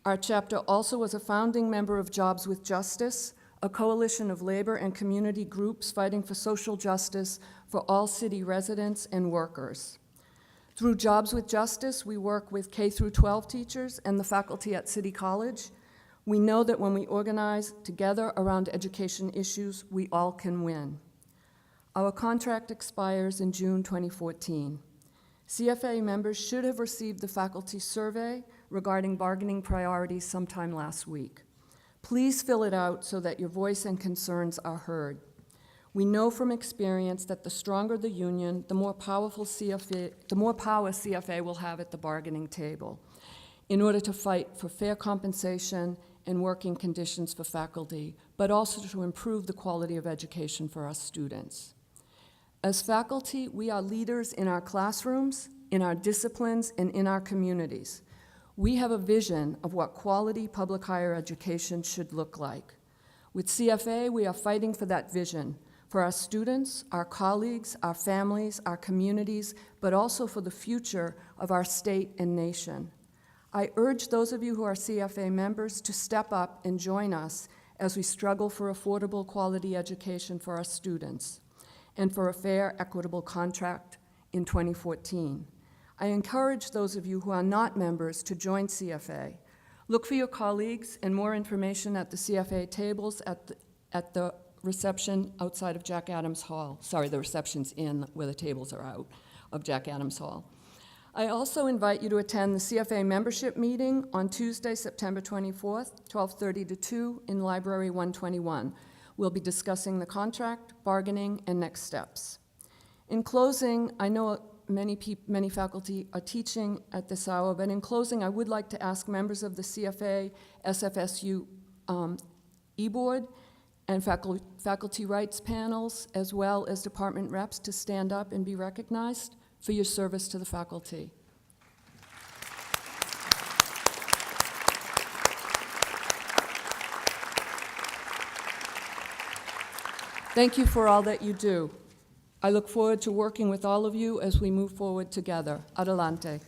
Our chapter also was a founding member of Jobs with Justice, a coalition of labor and community groups fighting for social justice for all city residents and workers. Through Jobs with Justice, we work with K-12 teachers and the faculty at City College. We know that when we organize together around education issues, we all can win. Our contract expires in June 2014. CFA members should have received the faculty survey regarding bargaining priorities sometime last week. Please fill it out so that your voice and concerns are heard. We know from experience that the stronger the union, the more power CFA will have at the bargaining table in order to fight for fair compensation and working conditions for faculty, but also to improve the quality of education for our students. As faculty, we are leaders in our classrooms, in our disciplines, and in our communities. We have a vision of what quality public higher education should look like. With CFA, we are fighting for that vision, for our students, our colleagues, our families, our communities, but also for the future of our state and nation. I urge those of you who are CFA members to step up and join us as we struggle for affordable quality education for our students and for a fair, equitable contract in 2014. I encourage those of you who are not members to join CFA. Look for your colleagues and more information at the CFA tables at the reception outside of Jack Adams Hall. Sorry, the reception's in where the tables are out of Jack Adams Hall. I also invite you to attend the CFA membership meeting on Tuesday, September 24th, 12:30 to 2 in Library 121. We'll be discussing the contract, bargaining, and next steps. In closing, I know many faculty are teaching at this hour, but in closing, I would like to ask members of the CFA SFSU e-board and faculty rights panels, as well as department reps, to stand up and be recognized for your service to the faculty. Thank you for all that you do. I look forward to working with all of you as we move forward together. Adelante.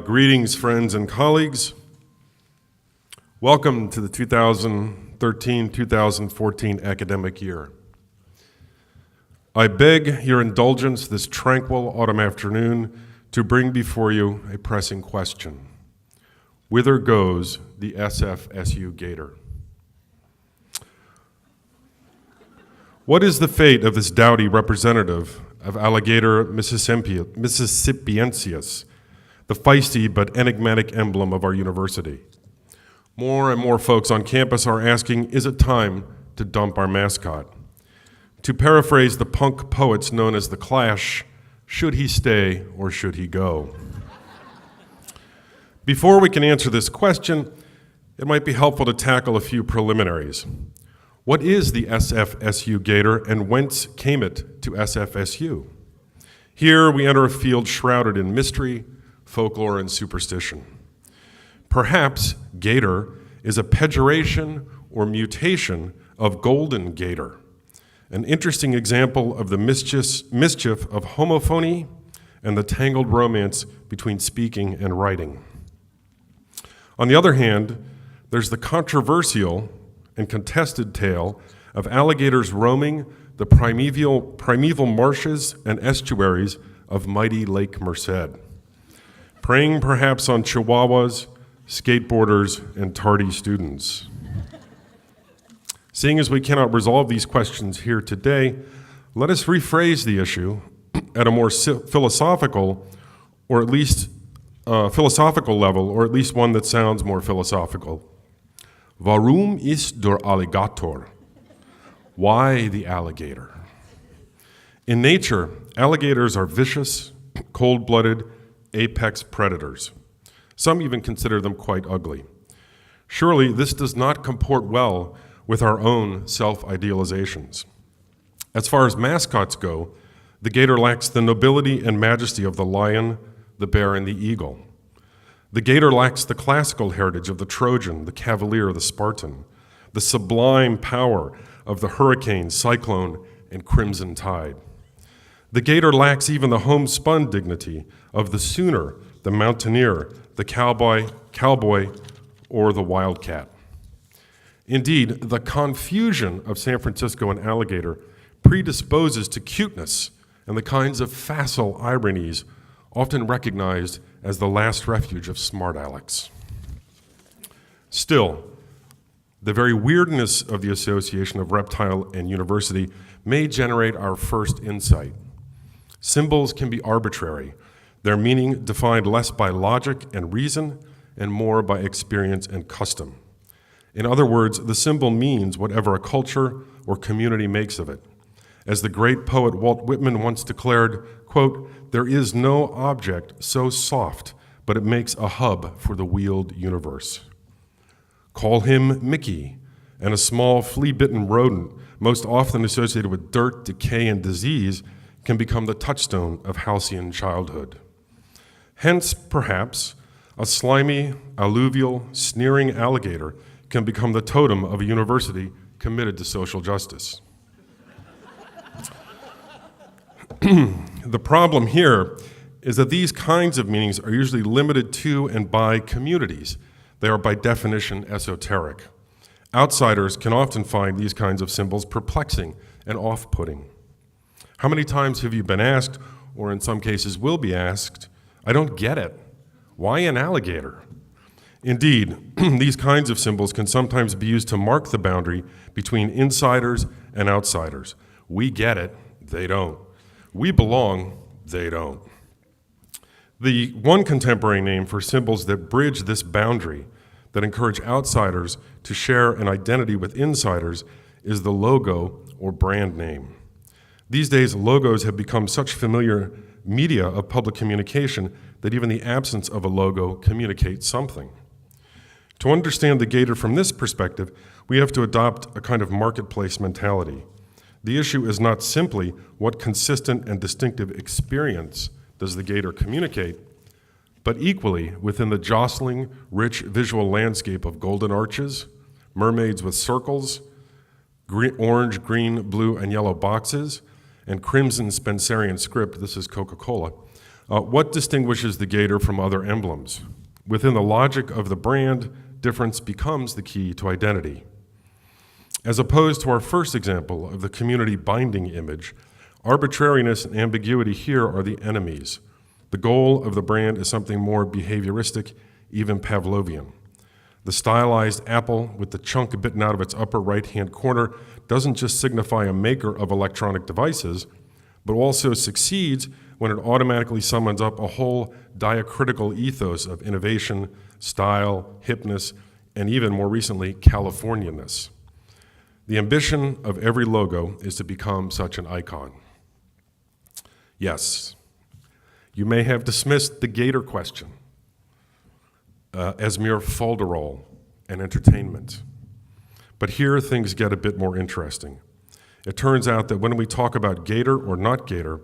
Greetings, friends and colleagues. Welcome to the 2013-2014 academic year. I beg your indulgence this tranquil autumn afternoon to bring before you a pressing question. Whither goes the SFSU Gator? What is the fate of this doughty representative of Alligator Mississippiensis, the feisty but enigmatic emblem of our university? More and more folks on campus are asking, is it time to dump our mascot? To paraphrase the punk poets known as The Clash, should he stay or should he go? Before we can answer this question, it might be helpful to tackle a few preliminaries. What is the SFSU Gator and whence came it to SFSU? Here we enter a field shrouded in mystery, folklore, and superstition. Perhaps gator is a pejoration or mutation of golden gator, an interesting example of the mischief of homophony and the tangled romance between speaking and writing. On the other hand, there's the controversial and contested tale of alligators roaming the primeval marshes and estuaries of mighty Lake Merced, preying perhaps on chihuahuas, skateboarders, and tardy students. Seeing as we cannot resolve these questions here today, let us rephrase the issue at a more philosophical level, or at least one that sounds more philosophical. Warum ist der Alligator? Why the alligator? In nature, alligators are vicious, cold-blooded, apex predators. Some even consider them quite ugly. Surely this does not comport well with our own self-idealizations. As far as mascots go, the gator lacks the nobility and majesty of the lion, the bear, and the eagle. The gator lacks the classical heritage of the Trojan, the cavalier, the Spartan, the sublime power of the hurricane, cyclone, and crimson tide. The gator lacks even the homespun dignity of the Sooner, the mountaineer, the cowboy, or the wildcat. Indeed, the confusion of San Francisco and alligator predisposes to cuteness and the kinds of facile ironies often recognized as the last refuge of smart Alex. Still, the very weirdness of the association of reptile and university may generate our first insight. Symbols can be arbitrary, their meaning defined less by logic and reason and more by experience and custom. In other words, the symbol means whatever a culture or community makes of it. As the great poet Walt Whitman once declared, quote, "There is no object so soft, but it makes a hub for the wheeled universe." Call him Mickey, and a small flea-bitten rodent, most often associated with dirt, decay, and disease, can become the touchstone of halcyon childhood. Hence, perhaps, a slimy, alluvial, sneering alligator can become the totem of a university committed to social justice. The problem here is that these kinds of meanings are usually limited to and by communities. They are by definition esoteric. Outsiders can often find these kinds of symbols perplexing and off-putting. How many times have you been asked, or in some cases will be asked, "I don't get it. Why an alligator?" Indeed, these kinds of symbols can sometimes be used to mark the boundary between insiders and outsiders. We get it, they don't. We belong, they don't. The one contemporary name for symbols that bridge this boundary, that encourage outsiders to share an identity with insiders, is the logo or brand name. These days, logos have become such familiar media of public communication that even the absence of a logo communicates something. To understand the Gator from this perspective, we have to adopt a kind of marketplace mentality. The issue is not simply what consistent and distinctive experience does the Gator communicate, but equally within the jostling, rich visual landscape of golden arches, mermaids with circles, orange, green, blue, and yellow boxes, and crimson Spencerian script, this is Coca-Cola, what distinguishes the Gator from other emblems? Within the logic of the brand, difference becomes the key to identity. As opposed to our first example of the community binding image, arbitrariness and ambiguity here are the enemies. The goal of the brand is something more behavioristic, even Pavlovian. The stylized apple with the chunk bitten out of its upper right-hand corner doesn't just signify a maker of electronic devices, but also succeeds when it automatically summons up a whole diacritical ethos of innovation, style, hipness, and even more recently, Californianness. The ambition of every logo is to become such an icon. Yes, you may have dismissed the Gator question as mere folderol and entertainment. But here things get a bit more interesting. It turns out that when we talk about Gator or not Gator,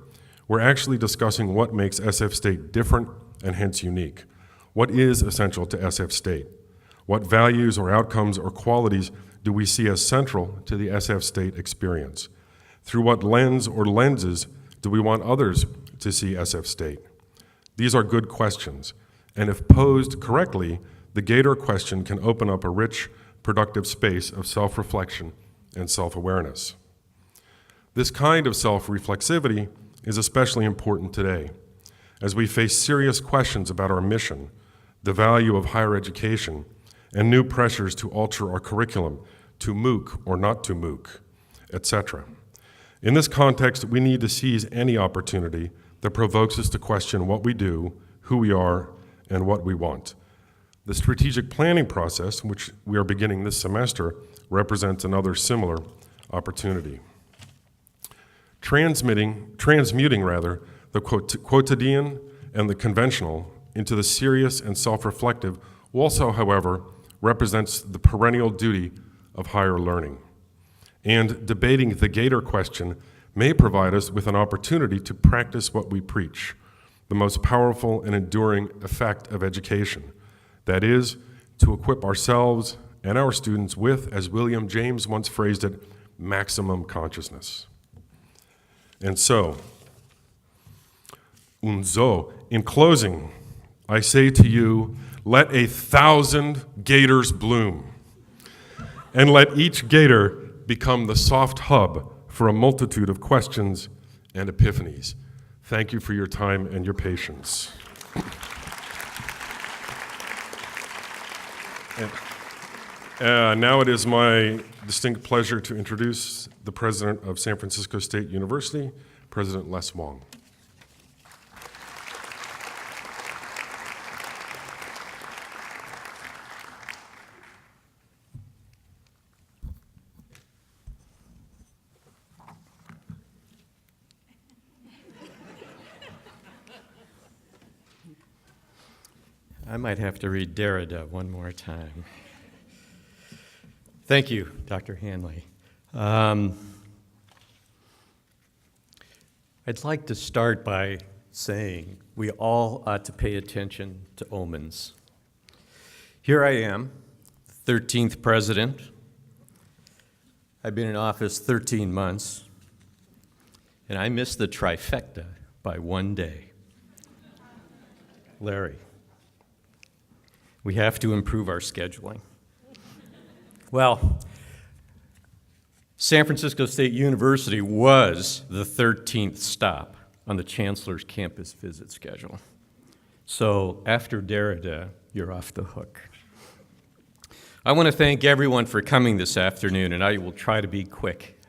we're actually discussing what makes SF State different and hence unique. What is essential to SF State? What values or outcomes or qualities do we see as central to the SF State experience? Through what lens or lenses do we want others to see SF State? These are good questions, and if posed correctly, the Gator question can open up a rich, productive space of self-reflection and self-awareness. This kind of self-reflexivity is especially important today, as we face serious questions about our mission, the value of higher education, and new pressures to alter our curriculum to MOOC or not to MOOC, etc. In this context, we need to seize any opportunity that provokes us to question what we do, who we are, and what we want. The strategic planning process, which we are beginning this semester, represents another similar opportunity. Transmuting the quotidian and the conventional into the serious and self-reflective also, however, represents the perennial duty of higher learning. And debating the Gator question may provide us with an opportunity to practice what we preach, the most powerful and enduring effect of education. That is, to equip ourselves and our students with, as William James once phrased it, maximum consciousness. And so, in closing, I say to you, let 1,000 Gators bloom, and let each Gator become the soft hub for a multitude of questions and epiphanies. Thank you for your time and your patience. Now it is my distinct pleasure to introduce the president of San Francisco State University, President Les Wong. I might have to read Derrida one more time. Thank you, Dr. Hanley. I'd like to start by saying we all ought to pay attention to omens. Here I am, 13th president. I've been in office 13 months, and I missed the trifecta by 1 day. Larry, we have to improve our scheduling. Well, San Francisco State University was the 13th stop on the Chancellor's campus visit schedule. So after Derrida, you're off the hook. I want to thank everyone for coming this afternoon, and I will try to be quick.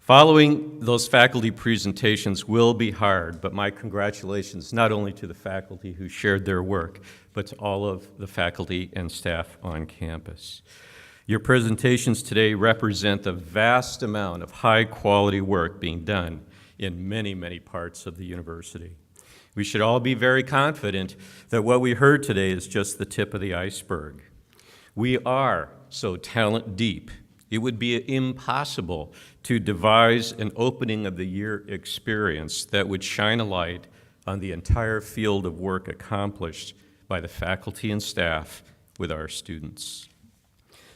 Following those faculty presentations will be hard, but my congratulations not only to the faculty who shared their work, but to all of the faculty and staff on campus. Your presentations today represent the vast amount of high-quality work being done in many, many parts of the university. We should all be very confident that what we heard today is just the tip of the iceberg. We are so talent deep, it would be impossible to devise an opening of the year experience that would shine a light on the entire field of work accomplished by the faculty and staff with our students.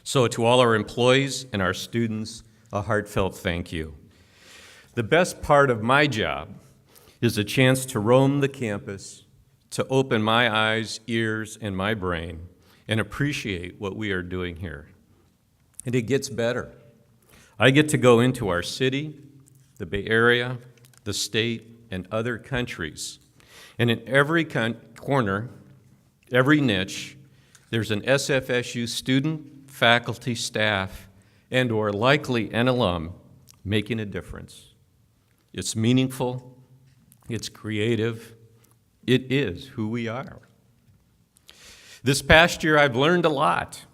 So to all our employees and our students, a heartfelt thank you. The best part of my job is a chance to roam the campus, to open my eyes, ears, and my brain, and appreciate what we are doing here. And it gets better. I get to go into our city, the Bay Area, the state, and other countries. And in every corner, every niche, there's an SFSU student, faculty, staff, and or likely an alum making a difference. It's meaningful, it's creative, it is who we are. This past year, I've learned a lot.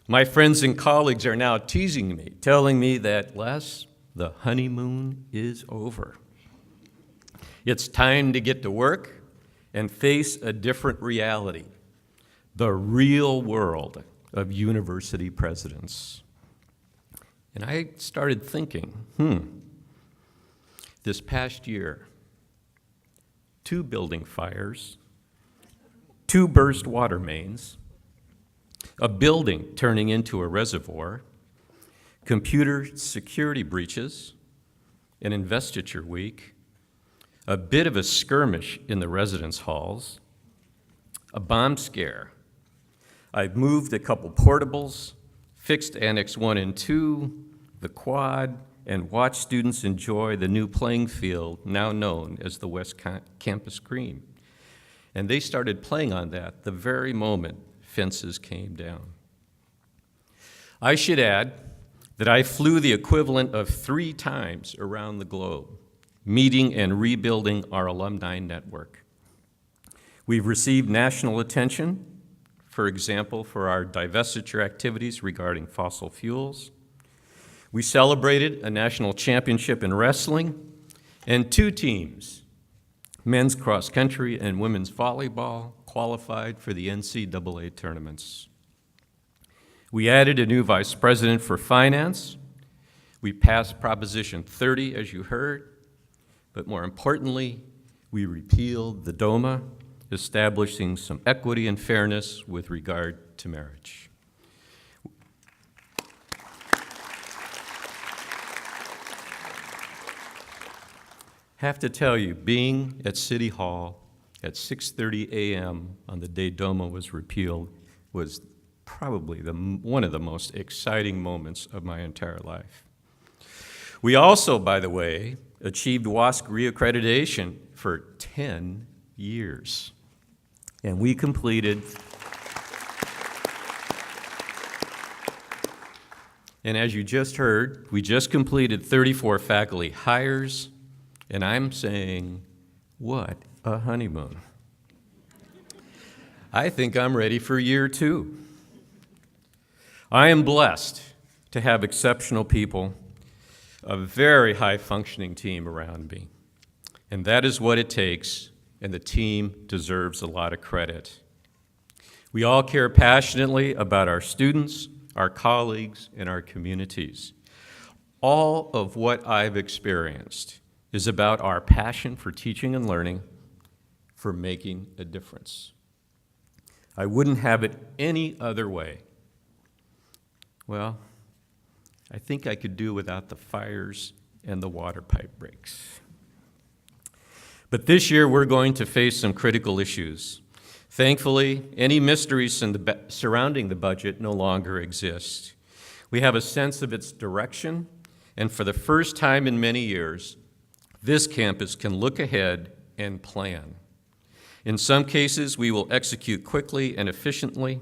My friends and colleagues are now teasing me, telling me that, Les, the honeymoon is over. It's time to get to work and face a different reality, the real world of university presidents. And I started thinking, this past year, 2 building fires, 2 burst water mains, a building turning into a reservoir, computer security breaches, an investiture week, a bit of a skirmish in the residence halls, a bomb scare. I've moved a couple portables, fixed Annex 1 and 2, the quad, and watched students enjoy the new playing field now known as the West Campus Green. And they started playing on that the very moment fences came down. I should add that I flew the equivalent of 3 times around the globe, meeting and rebuilding our alumni network. We've received national attention, for example, for our divestiture activities regarding fossil fuels. We celebrated a national championship in wrestling, and 2 teams, men's cross country and women's volleyball, qualified for the NCAA tournaments. We added a new vice president for finance. We passed Proposition 30, as you heard, but more importantly, we repealed the DOMA, establishing some equity and fairness with regard to marriage. Have to tell you, being at City Hall at 6:30 a.m. on the day DOMA was repealed was probably one of the most exciting moments of my entire life. We also, by the way, achieved WASC reaccreditation for 10 years. And we completed, and as you just heard, we just completed 34 faculty hires, and I'm saying, what a honeymoon. I think I'm ready for year 2. I am blessed to have exceptional people, a very high-functioning team around me, and that is what it takes, and the team deserves a lot of credit. We all care passionately about our students, our colleagues, and our communities. All of what I've experienced is about our passion for teaching and learning, for making a difference. I wouldn't have it any other way. Well, I think I could do without the fires and the water pipe breaks. But this year, we're going to face some critical issues. Thankfully, any mysteries surrounding the budget no longer exist. We have a sense of its direction, and for the first time in many years, this campus can look ahead and plan. In some cases, we will execute quickly and efficiently.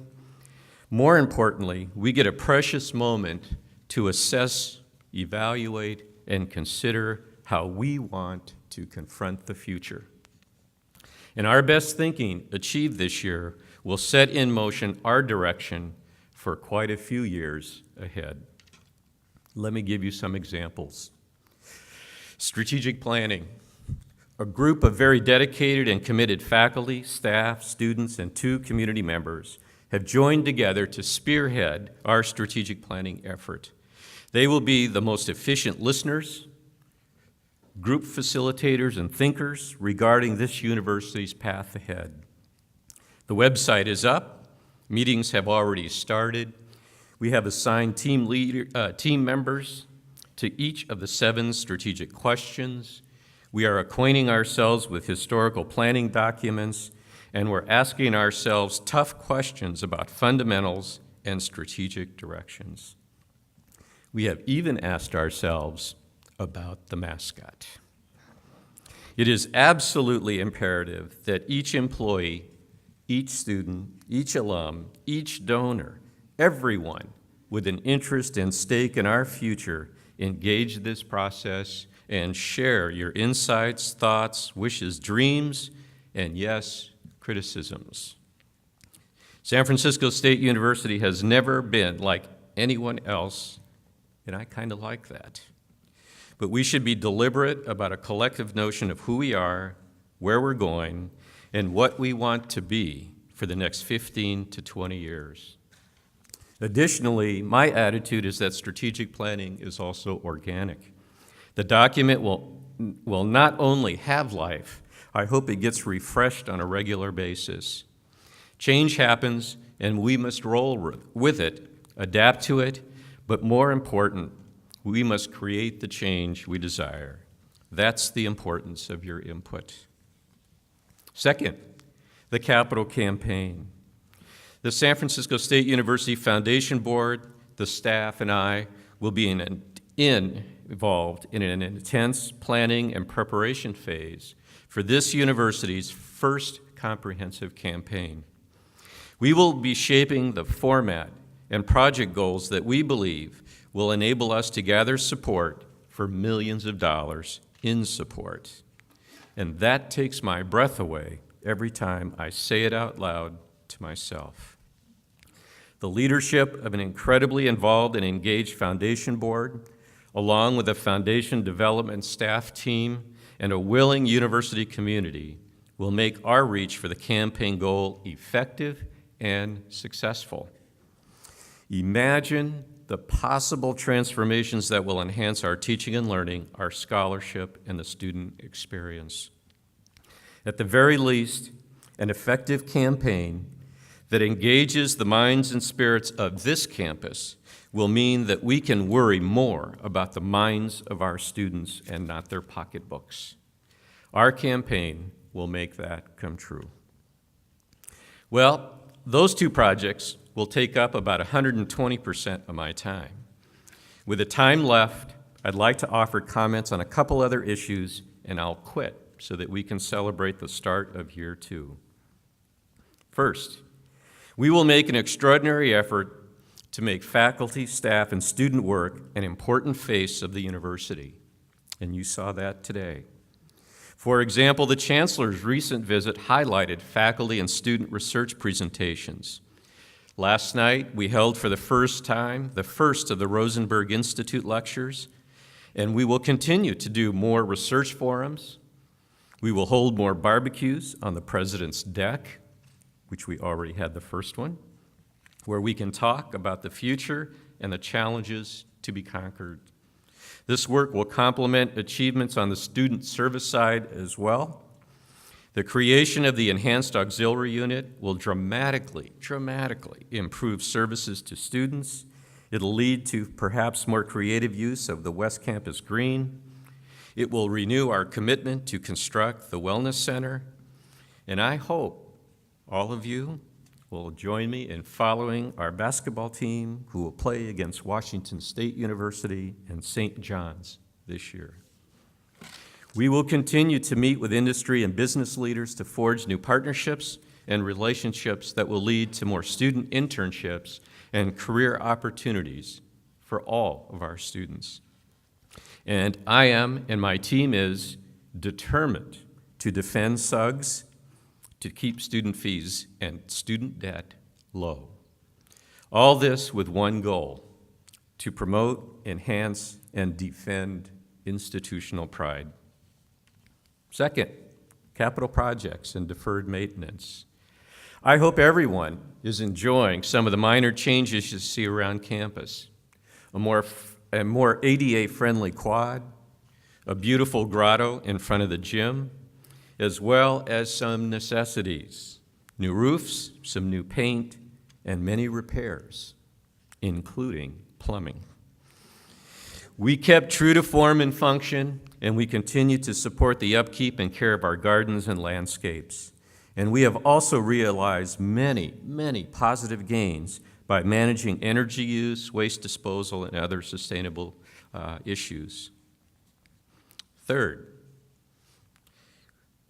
More importantly, we get a precious moment to assess, evaluate, and consider how we want to confront the future. And our best thinking achieved this year will set in motion our direction for quite a few years ahead. Let me give you some examples. Strategic planning. A group of very dedicated and committed faculty, staff, students, and 2 community members have joined together to spearhead our strategic planning effort. They will be the most efficient listeners, group facilitators, and thinkers regarding this university's path ahead. The website is up. Meetings have already started. We have assigned team members to each of the 7 strategic questions. We are acquainting ourselves with historical planning documents, and we're asking ourselves tough questions about fundamentals and strategic directions. We have even asked ourselves about the mascot. It is absolutely imperative that each employee, each student, each alum, each donor, everyone with an interest and stake in our future engage this process and share your insights, thoughts, wishes, dreams, and yes, criticisms. San Francisco State University has never been like anyone else, and I kind of like that. But we should be deliberate about a collective notion of who we are, where we're going, and what we want to be for the next 15 to 20 years. Additionally, my attitude is that strategic planning is also organic. The document will not only have life, I hope it gets refreshed on a regular basis. Change happens, and we must roll with it, adapt to it, but more important, we must create the change we desire. That's the importance of your input. Second, the capital campaign. The San Francisco State University Foundation Board, the staff, and I will be involved in an intense planning and preparation phase for this university's first comprehensive campaign. We will be shaping the format and project goals that we believe will enable us to gather support for millions of dollars in support. And that takes my breath away every time I say it out loud to myself. The leadership of an incredibly involved and engaged foundation board, along with a foundation development staff team and a willing university community, will make our reach for the campaign goal effective and successful. Imagine the possible transformations that will enhance our teaching and learning, our scholarship, and the student experience. At the very least, an effective campaign that engages the minds and spirits of this campus will mean that we can worry more about the minds of our students and not their pocketbooks. Our campaign will make that come true. Well, those 2 projects will take up about 120% of my time. With the time left, I'd like to offer comments on a couple other issues, and I'll quit so that we can celebrate the start of year 2. First, we will make an extraordinary effort to make faculty, staff, and student work an important face of the university, and you saw that today. For example, the Chancellor's recent visit highlighted faculty and student research presentations. Last night, we held for the first time the first of the Rosenberg Institute lectures, and we will continue to do more research forums. We will hold more barbecues on the president's deck, which we already had the first one. where we can talk about the future and the challenges to be conquered. This work will complement achievements on the student service side as well. The creation of the Enhanced Auxiliary Unit will dramatically improve services to students. It'll lead to perhaps more creative use of the West Campus Green. It will renew our commitment to construct the Wellness Center. And I hope all of you will join me in following our basketball team, who will play against Washington State University and St. John's this year. We will continue to meet with industry and business leaders to forge new partnerships and relationships that will lead to more student internships and career opportunities for all of our students. And I am, and my team is, determined to defend SUGS, to keep student fees and student debt low. All this with one goal: to promote, enhance, and defend institutional pride. Second, capital projects and deferred maintenance. I hope everyone is enjoying some of the minor changes you see around campus. A more ADA-friendly quad, a beautiful grotto in front of the gym, as well as some necessities: new roofs, some new paint, and many repairs, including plumbing. We kept true to form and function, and we continue to support the upkeep and care of our gardens and landscapes. And we have also realized many positive gains by managing energy use, waste disposal, and other sustainable issues. Third,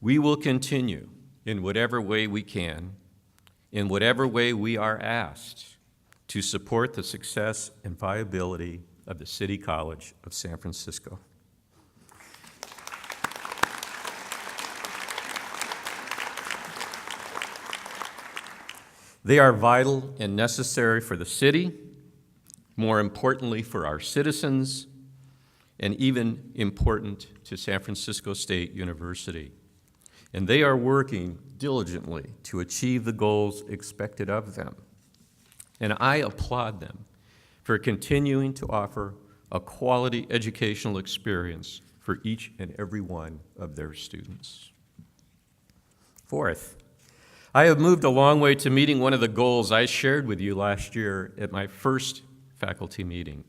we will continue in whatever way we can, in whatever way we are asked, to support the success and viability of the City College of San Francisco. They are vital and necessary for the city, more importantly for our citizens, and even important to San Francisco State University. And they are working diligently to achieve the goals expected of them. And I applaud them for continuing to offer a quality educational experience for each and every one of their students. Fourth, I have moved a long way to meeting one of the goals I shared with you last year at my first faculty meeting.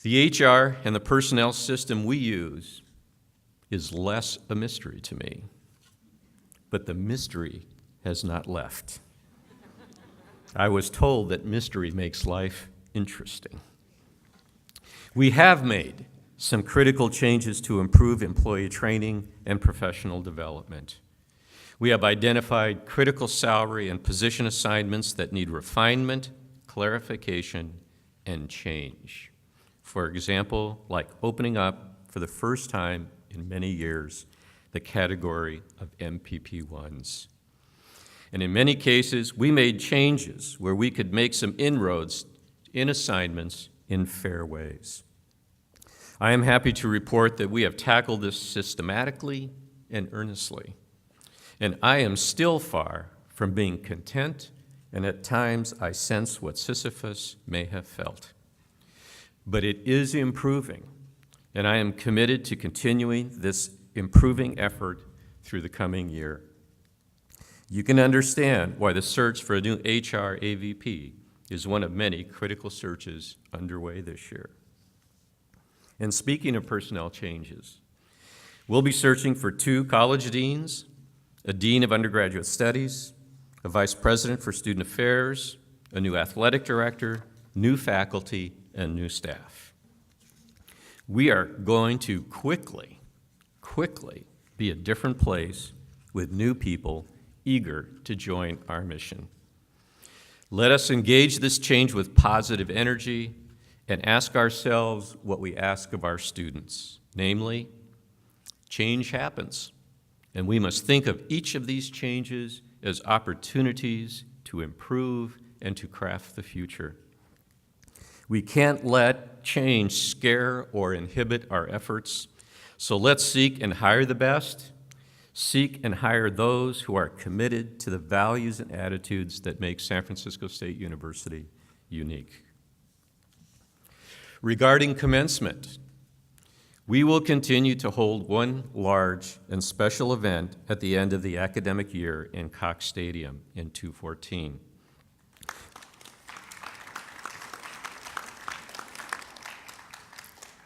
The HR and the personnel system we use is less a mystery to me, but the mystery has not left. I was told that mystery makes life interesting. We have made some critical changes to improve employee training and professional development. We have identified critical salary and position assignments that need refinement, clarification, and change. For example, like opening up for the first time in many years the category of MPP1s. And in many cases, we made changes where we could make some inroads in assignments in fair ways. I am happy to report that we have tackled this systematically and earnestly. And I am still far from being content, and at times I sense what Sisyphus may have felt. But it is improving, and I am committed to continuing this improving effort through the coming year. You can understand why the search for a new HR AVP is one of many critical searches underway this year. And speaking of personnel changes, we'll be searching for 2 college deans, a dean of undergraduate studies, a vice president for student affairs, a new athletic director, new faculty, and new staff. We are going to quickly be a different place with new people eager to join our mission. Let us engage this change with positive energy and ask ourselves what we ask of our students, namely, change happens, and we must think of each of these changes as opportunities to improve and to craft the future. We can't let change scare or inhibit our efforts, so let's seek and hire the best, Seek and hire those who are committed to the values and attitudes that make San Francisco State University unique. Regarding commencement, we will continue to hold one large and special event at the end of the academic year in Cox Stadium in 214.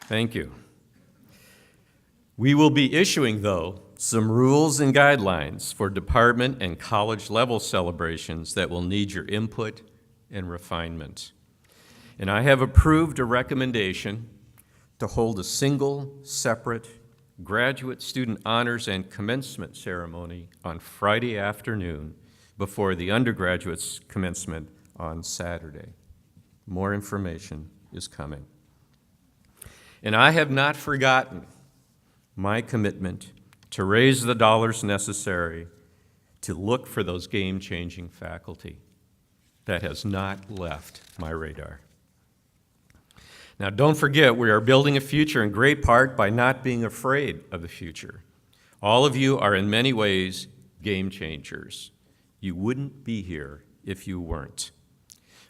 Thank you. We will be issuing, though, some rules and guidelines for department and college level celebrations that will need your input and refinement. And I have approved a recommendation to hold a single, separate graduate student honors and commencement ceremony on Friday afternoon before the undergraduates' commencement on Saturday. More information is coming. And I have not forgotten my commitment to raise the dollars necessary to look for those game-changing faculty. That has not left my radar. Now, don't forget, we are building a future in great part by not being afraid of the future. All of you are in many ways game changers. You wouldn't be here if you weren't.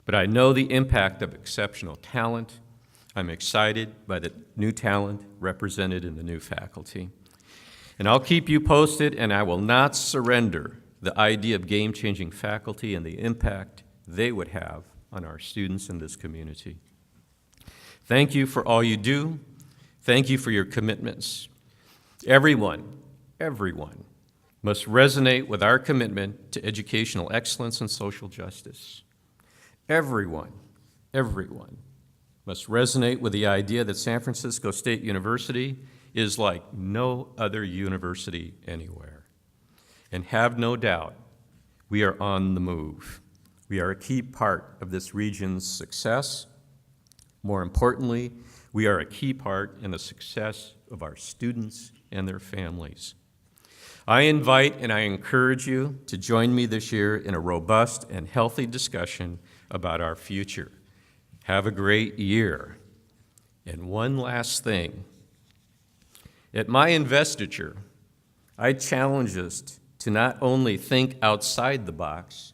But I know the impact of exceptional talent. I'm excited by the new talent represented in the new faculty. And I'll keep you posted, and I will not surrender the idea of game-changing faculty and the impact they would have on our students in this community. Thank you for all you do. Thank you for your commitments. Everyone must resonate with our commitment to educational excellence and social justice. Everyone must resonate with the idea that San Francisco State University is like no other university anywhere. And have no doubt, we are on the move. We are a key part of this region's success. More importantly, we are a key part in the success of our students and their families. I invite and I encourage you to join me this year in a robust and healthy discussion about our future. Have a great year. And one last thing. At my investiture, I challenged us to not only think outside the box,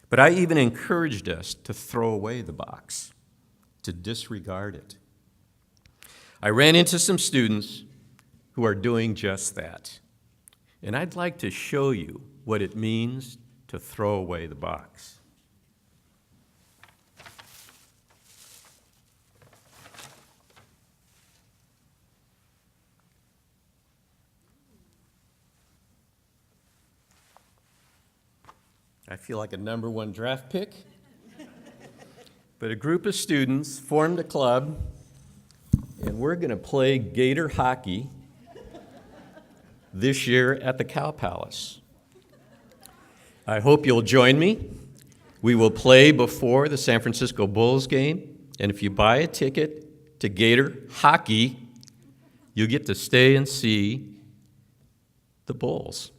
but I even encouraged us to throw away the box, to disregard it. I ran into some students who are doing just that. And I'd like to show you what it means to throw away the box. I feel like a #1 draft pick. But a group of students formed a club, and we're going to play Gator hockey this year at the Cow Palace. I hope you'll join me. We will play before the San Francisco Bulls game, and if you buy a ticket to Gator hockey, you'll get to stay and see the Bulls.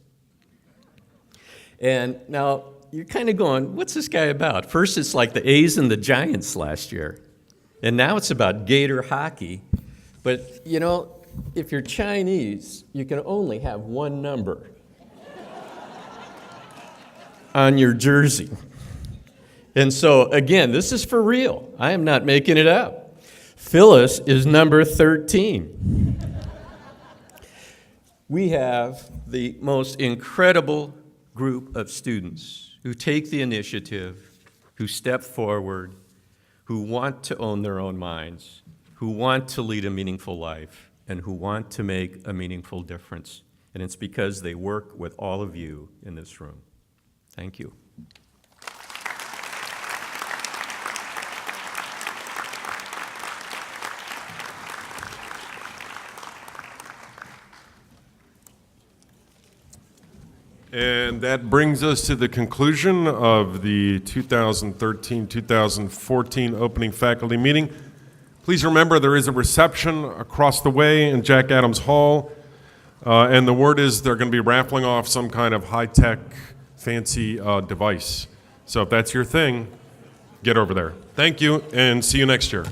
And now, you're kind of going, what's this guy about? First, it's like the A's and the Giants last year. And now it's about Gator hockey. But, you know, if you're Chinese, you can only have one number on your jersey. And so, again, this is for real. I am not making it up. Phyllis is number 13. We have the most incredible group of students who take the initiative, who step forward, who want to own their own minds, who want to lead a meaningful life, and who want to make a meaningful difference. And it's because they work with all of you in this room. Thank you. And that brings us to the conclusion of the 2013-2014 opening faculty meeting. Please remember there is a reception across the way in Jack Adams Hall, and the word is they're going to be raffling off some kind of high-tech, fancy device. So if that's your thing, get over there. Thank you, and see you next year.